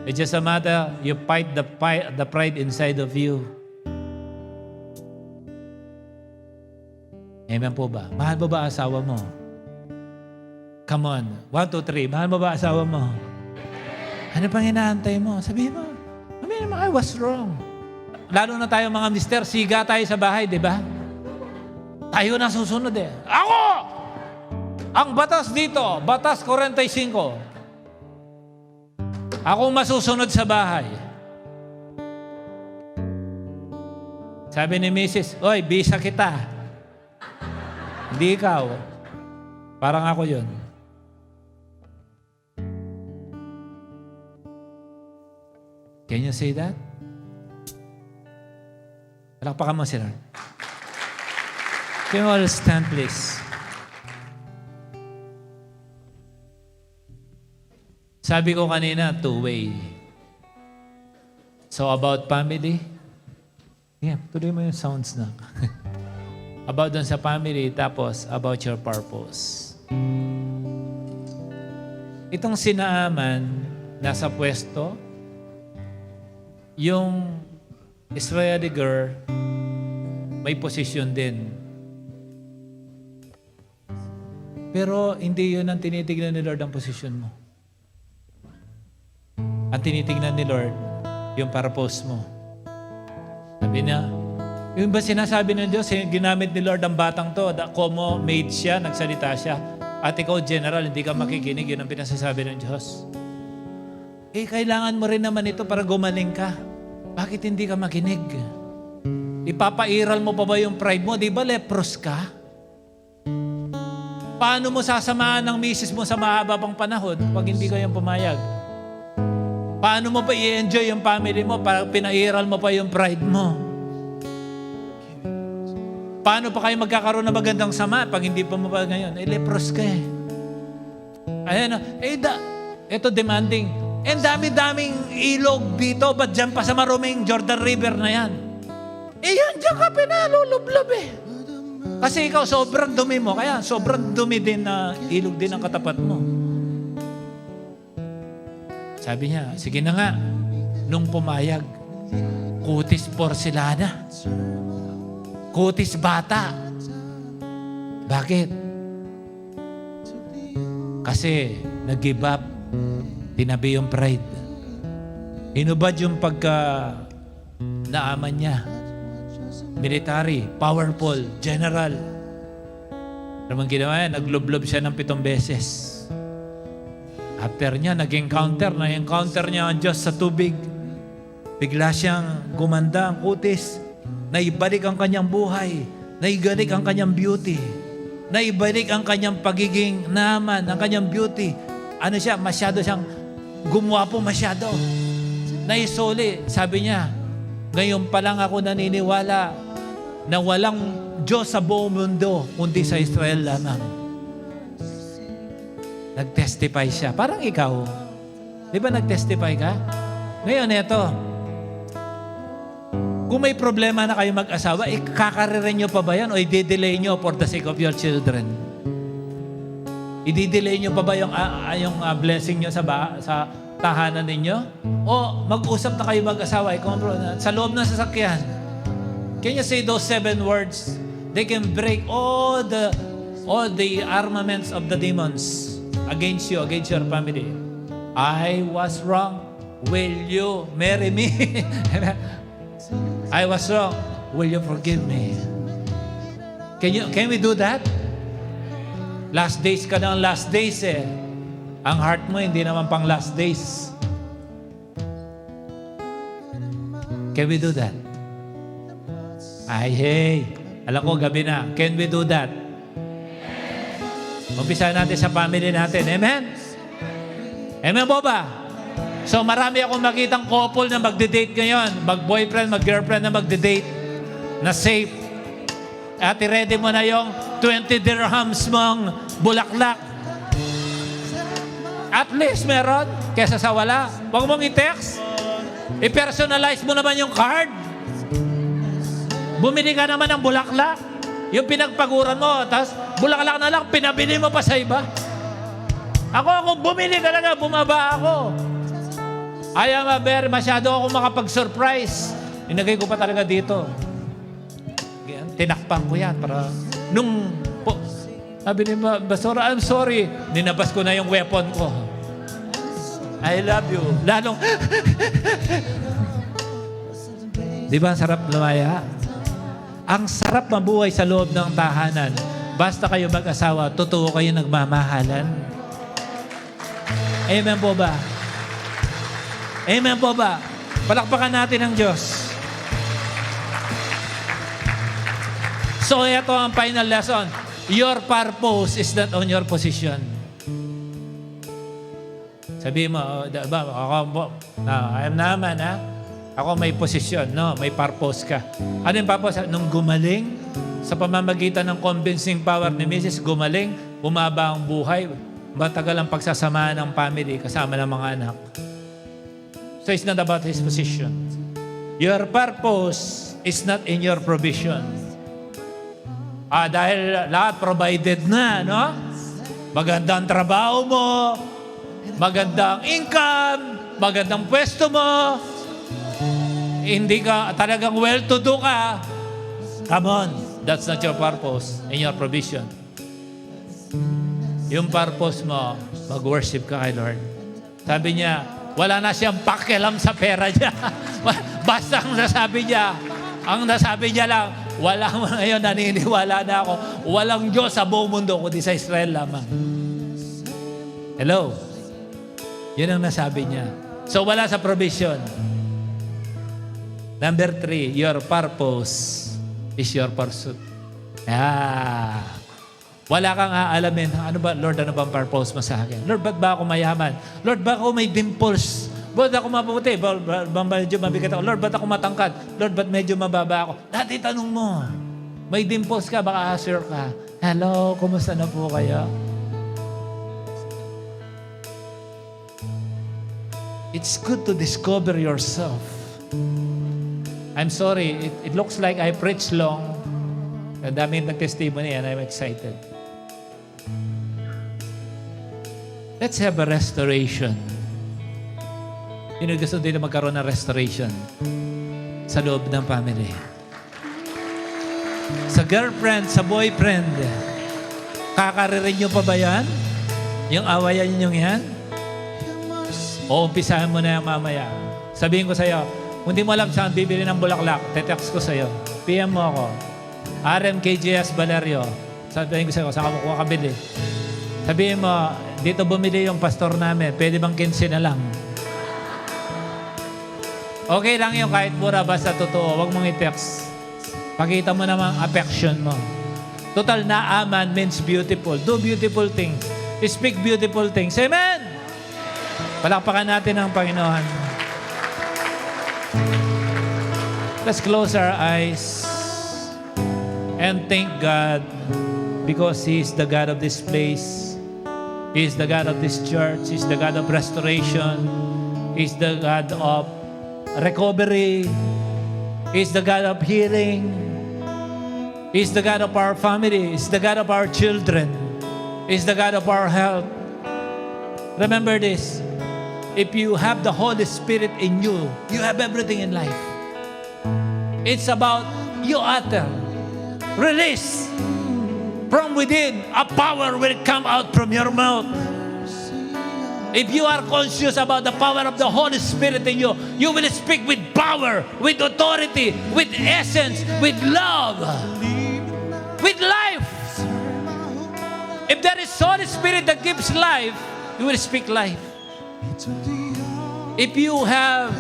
It's just a matter, you fight the pride inside of you. Amen po ba? Mahal mo ba asawa mo? Come on. 1, 2, 3. Mahal mo ba asawa mo? Ano pang inaantay mo? Sabihin mo, I was wrong. Lalo na tayo mga mister, siga tayo sa bahay, di ba? Tayo na susunod eh. Ako! Ang batas dito, batas 45. Ako masusunod sa bahay. Sabi ni Mrs., oy, bisa kita. Hindi ikaw. Parang ako yun. Can you say that? Palakpakan mo sila. Can you all stand, please? Sabi ko kanina, 2-way. So about family, yeah, tuloy mo yung sounds na. About dun sa family, tapos about your purpose. Itong sinaaman, nasa pwesto, yung Israeli girl, may posisyon din. Pero hindi yun ang tinitignan ni Lord ang posisyon mo. Ang tinitignan ni Lord, yung purpose mo. Sabi niya, yung ba sinasabi ng Diyos, ginamit ni Lord ang batang to, como made siya, nagsalita siya, at ikaw general, hindi ka makikinig, yun ang pinasasabi ng Diyos. Kailangan mo rin naman ito para gumaling ka. Bakit hindi ka makinig? Ipapairal mo pa ba yung pride mo? Di ba lepros ka? Paano mo sasamahan ng misis mo sa mahaba pang panahon pag hindi kayong pumayag? Paano mo pa i-enjoy yung family mo para pinairal mo pa yung pride mo? Paano pa kayo magkakaroon ng magandang sama pag hindi pa mo pa ngayon? Lepros ka eh. Ayan, ito demanding. And dami-daming ilog dito, ba't dyan pa sa maruming Jordan River na yan? Yan dyan ka pinalulublob eh. Kasi ikaw sobrang dumi mo, kaya sobrang dumi din na ilog din ang katapat mo. Sabi niya, sige na nga, nung pumayag, kutis porcelana, kutis bata. Bakit? Kasi nag-give up, tinabi yung pride. Hinubad yung naaman niya. Military, powerful, general. Naman ginawa yan, naglublob siya ng 7 beses. After niya, na-encounter niya ang Diyos sa tubig. Bigla siyang gumanda ang kutis. Naibalik ang kanyang buhay. Naibalik ang kanyang beauty. Naibalik ang kanyang pagiging naaman, ang kanyang beauty. Ano siya? Masyado siyang gumwapo masyado. Naisuli, sabi niya, ngayon pa lang ako naniniwala na walang Diyos sa buong mundo kundi sa Israel lamang. Nag-testify siya. Parang ikaw. Di ba nag-testify ka? Ngayon, eto. Kung may problema na kayo mag-asawa, kakaririn nyo pa ba yan o i-delay nyo for the sake of your children? I-delay nyo pa ba yung blessing nyo sa tahanan ninyo? O mag-usap na kayo mag-asawa, sa loob ng sasakyan. Can you say those 7 words? They can break all the armaments of the demons against you, against your family. I was wrong. Will you marry me? I was wrong. Will you forgive me? Can we do that? Last days ka na ang last days eh. Ang heart mo hindi naman pang last days. Can we do that? Ay, hey. Alam ko, gabi na. Can we do that? Umpisa natin sa family natin. Amen? Amen po ba? So marami akong makitang couple na magde-date ngayon. Mag-boyfriend, mag-girlfriend na magde-date. Na safe. At i-ready mo na yung 20 dirhams mong bulaklak. At least meron. Kesa sa wala. Huwag mong i-text. I-personalize mo naman yung card. Bumili ka naman ng bulaklak. Yung pinagpaguran mo, tapos bulaklak na lang, pinabili mo pa sa iba. Ako bumili talaga, bumaba ako. Masyado ako makapag-surprise. Inagay ko pa talaga dito. Tinakpan ko yan para sabi ni Basura, I'm sorry. Ninabas ko na yung weapon ko. I love you. Lalong, di ba ang sarap lumaya? Ang sarap mabuhay sa loob ng tahanan. Basta kayo mag-asawa, totoo kayo nagmamahalan. Amen po ba? Amen po ba? Palakpakan natin ang Diyos. So, ito ang final lesson. Your purpose is not on your position. Sabi mo, I'm naman, ha? Ako may posisyon. No, may purpose ka. Ano yung purpose? Nung gumaling, sa pamamagitan ng convincing power ni Mrs., gumaling, bumaba ang buhay, matagal ang pagsasamahan ng family kasama ng mga anak. So it's not about his position. Your purpose is not in your provision. Dahil lahat provided na, no? Magandang trabaho mo, magandang income, magandang pwesto mo, hindi ka talagang well-to-do ka. Come on, that's not your purpose in your provision. Yung purpose mo, mag-worship ka kay Lord. Sabi niya, wala na siyang pakialam sa pera niya. Basta ang nasabi niya lang, ngayon naniniwala na ako, walang Diyos sa buong mundo kundi sa Israel lamang. Hello? Yun ang nasabi niya. So wala sa provision. Number 3, your purpose is your pursuit. Wala kang aalamin, ano ba, Lord, ano ba ang purpose mo sa akin? Lord, ba't ba ako mayaman? Lord, ba't ako may dimples? Ba't ako maputi? Ba't medyo mabigat ako? Lord, ba't ako matangkad? Lord, ba't medyo mababa ako? Dati tanong mo, may dimples ka, baka sure ka. Hello, kumusta na po kayo? It's good to discover yourself. I'm sorry, it looks like I preach long. Ang daming nag-testimony and I'm excited. Let's have a restoration. Yun gusto din na magkaroon ng restoration sa loob ng family. Sa girlfriend, sa boyfriend, kakaririn nyo pa ba yan? Yung awayan nyo yan? O umpisahan mo na yan mamaya. Sabihin ko sa'yo, kung di mo alam saan bibili ng bulaklak, tetext ko sa'yo. PM mo ako. RMKJS Valerio. Sabihin ko sa'yo, saan ka makuha kabili? Sabihin mo, dito bumili yung pastor namin. Pwede bang 15 na lang? Okay lang yun kahit mura, basta totoo. Huwag mong i-text. Pakita mo namang affection mo. Total, naaman means beautiful. Do beautiful things. Speak beautiful things. Amen! Palakpakan natin ang Panginoon. Let's close our eyes and thank God because He is the God of this place. He is the God of this church. He is the God of restoration. He is the God of recovery. He is the God of healing. He is the God of our family. He is the God of our children. He is the God of our health. Remember this. If you have the Holy Spirit in you, you have everything in life. It's about you utter, release from within. A power will come out from your mouth. If you are conscious about the power of the Holy Spirit in you, you will speak with power, with authority, with essence, with love, with life. If there is Holy Spirit that gives life, you will speak life. If you have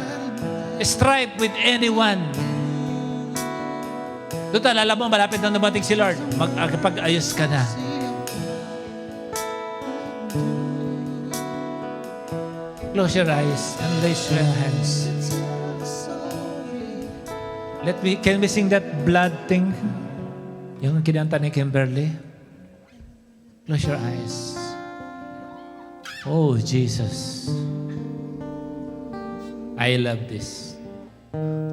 strife with anyone, total, alam mo, malapit na dumating si Lord, magpag-ayos ka na. Close your eyes and raise your hands. Can we sing that blood thing? Yung kinanta ni Kimberly? Close your eyes. Oh, Jesus. I love this.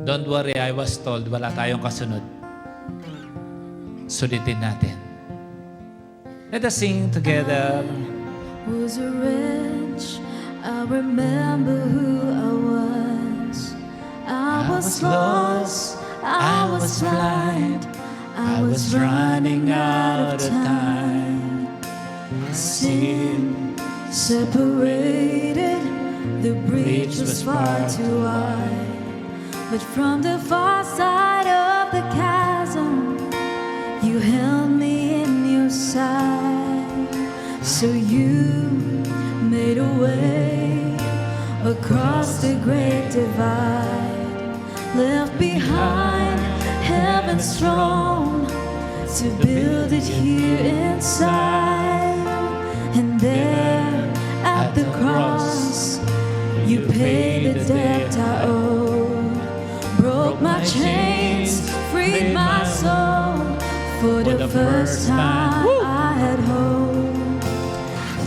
Don't worry, I was told, wala tayong kasunod. Sulitin natin. Let us sing together. Was rich, I remember who I was. I was lost, I was blind, I was running out of time. Sin separated, the breach was far too wide. But from the far side of the chasm, you held me in your side. So you made a way across the great divide, left behind heaven's throne to build it here inside. And there at the cross, you paid the debt I owed, broke my chains, freed my soul. For the first time I had hope.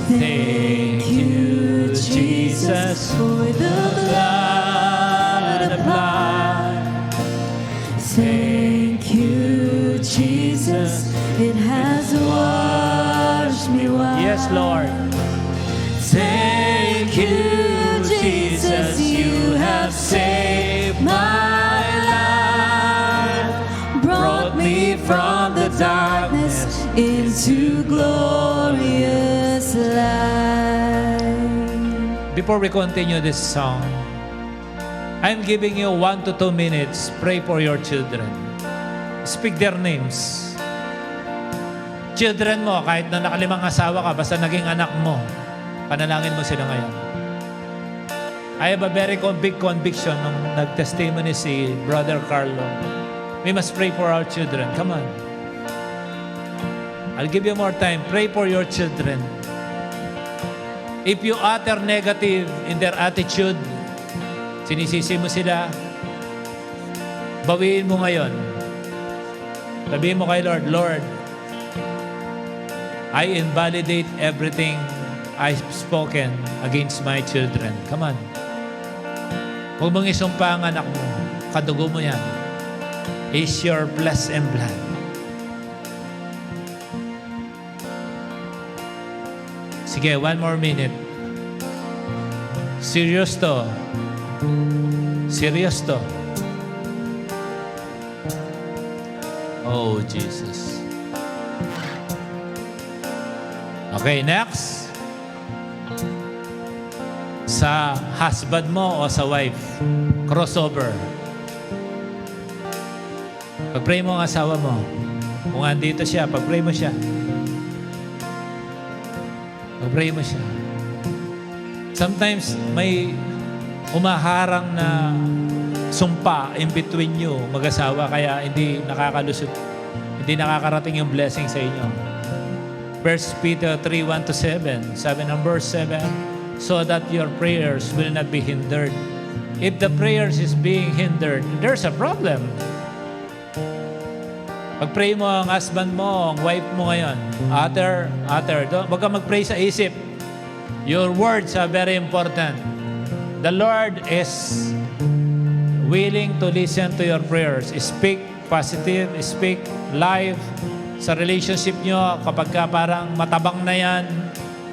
Thank you, Jesus, for the blood applied. Thank you, Jesus, it has washed me white. Yes, Lord. Thank you, Jesus, you have saved my life, brought me from the darkness into glorious light. Before we continue this song, I'm giving you 1 to 2 minutes. Pray for your children. Speak their names. Children mo, kahit na nakalimang asawa ka, basta naging anak mo, panalangin mo sila ngayon. I have a very big conviction nung nag-testimony si Brother Carlo. We must pray for our children. Come on. I'll give you more time. Pray for your children. If you utter negative in their attitude, sinisisi mo sila, bawiin mo ngayon. Sabihin mo kay Lord, Lord, I invalidate everything I've spoken against my children. Come on. Huwag mong isumpa ang anak mo. Kadugo mo yan. Is your flesh and blood. Sige, 1 more minute. Serious to. Serious to. Oh, Jesus. Okay, next. Sa husband mo o sa wife, crossover. Pag-pray mo ang asawa mo. Kung andito siya, pag-pray mo siya. Pag-pray mo siya. Sometimes may umaharang na sumpa in between you, mag-asawa, kaya hindi nakakalusot, hindi nakakarating yung blessing sa inyo. 1 Peter 3:1-7, sabi ng verse 7, so that your prayers will not be hindered. If the prayers is being hindered, there's a problem. Pag-pray mo ang husband mo, ang wife mo ngayon, Ather, wag ka mag-pray sa isip. Your words are very important. The Lord is willing to listen to your prayers. Speak positive, speak life sa relationship nyo. Kapag ka parang matabang na yan,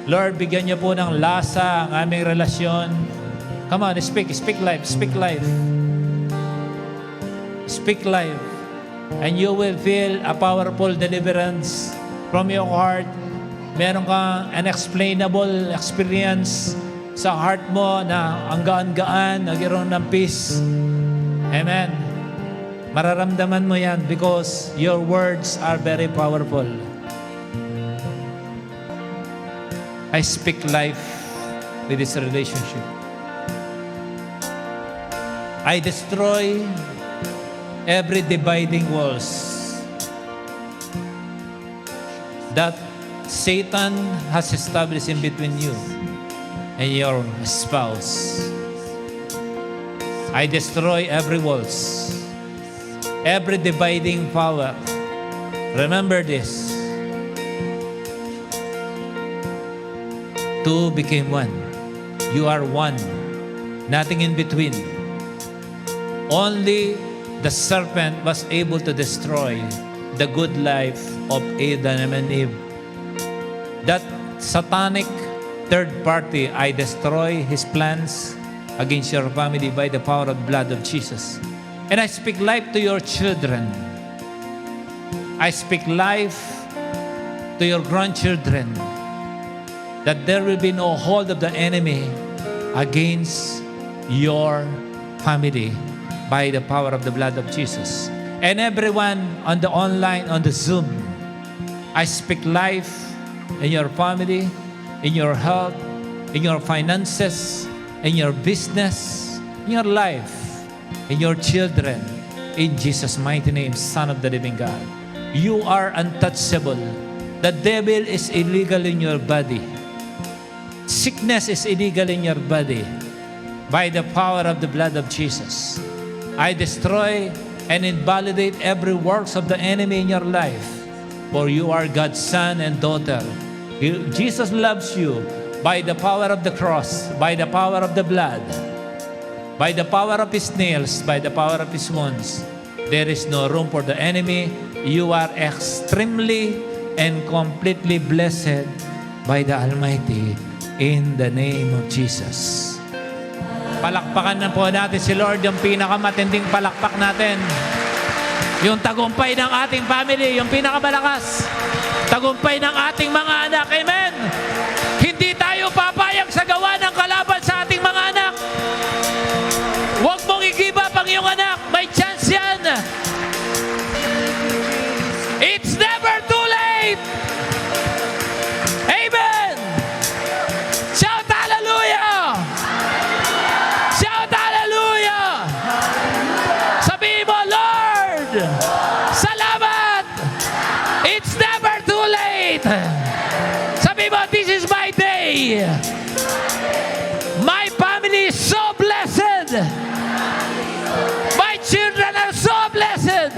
Lord, bigyan niyo po ng lasa ang aming relasyon. Come on, speak life, speak life. Speak life. And you will feel a powerful deliverance from your heart. Meron kang unexplainable experience sa heart mo na ang gaan-gaan, nagkaroon ng peace. Amen. Mararamdaman mo yan because your words are very powerful. I speak life with this relationship. I destroy every dividing walls that Satan has established in between you and your spouse. I destroy every walls, every dividing power. Remember this. Two became one. You are one. Nothing in between. Only the serpent was able to destroy the good life of Adam and Eve. That satanic third party, I destroy his plans against your family by the power of the blood of Jesus. And I speak life to your children. I speak life to your grandchildren, that there will be no hold of the enemy against your family by the power of the blood of Jesus. And everyone on the online, on the Zoom, I speak life in your family, in your health, in your finances, in your business, in your life, in your children, in Jesus' mighty name, Son of the living God. You are untouchable. The devil is illegal in your body. Sickness is illegal in your body by the power of the blood of Jesus. I destroy and invalidate every works of the enemy in your life, for you are God's son and daughter. Jesus loves you by the power of the cross, by the power of the blood, by the power of his nails, by the power of his wounds. There is no room for the enemy. You are extremely and completely blessed by the Almighty in the name of Jesus. Palakpakan na po natin si Lord, yung pinakamatinding palakpak natin. Yung tagumpay ng ating family, yung pinakamalakas. Tagumpay ng ating mga anak. Amen! Hindi tayo papayag sa gawa ng kalaban sa ating mga anak. Huwag mong i-give up ang iyong anak. May chance yan. It's never too late! Amen! Shout hallelujah! Shout hallelujah! Sabihin mo, Lord, salamat! It's never too late! Sabihin mo, this is my day! My family is so blessed! My children are so blessed!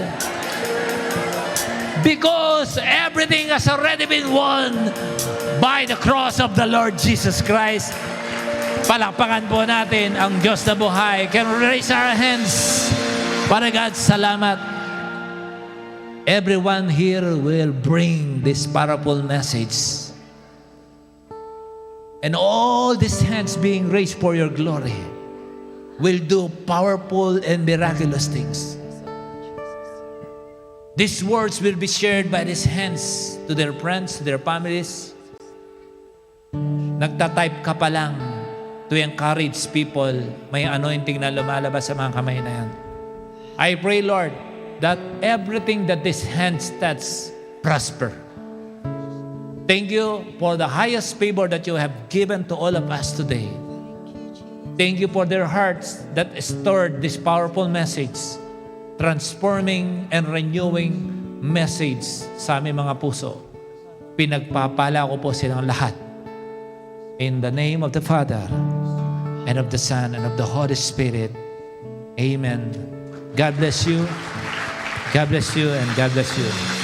Because everything has already been won by the cross of the Lord Jesus Christ. Palakpakan po natin ang Diyos na buhay. Can we raise our hands? Para God, salamat. Everyone here will bring this powerful message And all these hands being raised for your glory will do powerful and miraculous things. These words will be shared by these hands to their friends, to their families. Nagtatype ka pa lang to encourage people. May anointing na lumalabas sa mga kamay na yan. I pray, Lord, that everything that these hands touch prosper. Thank you for the highest favor that you have given to all of us today. Thank you for their hearts that stored this powerful message, transforming and renewing message sa aming mga puso. Pinagpapala ko po silang lahat. In the name of the Father, and of the Son, and of the Holy Spirit. Amen. God bless you. God bless you, and God bless you.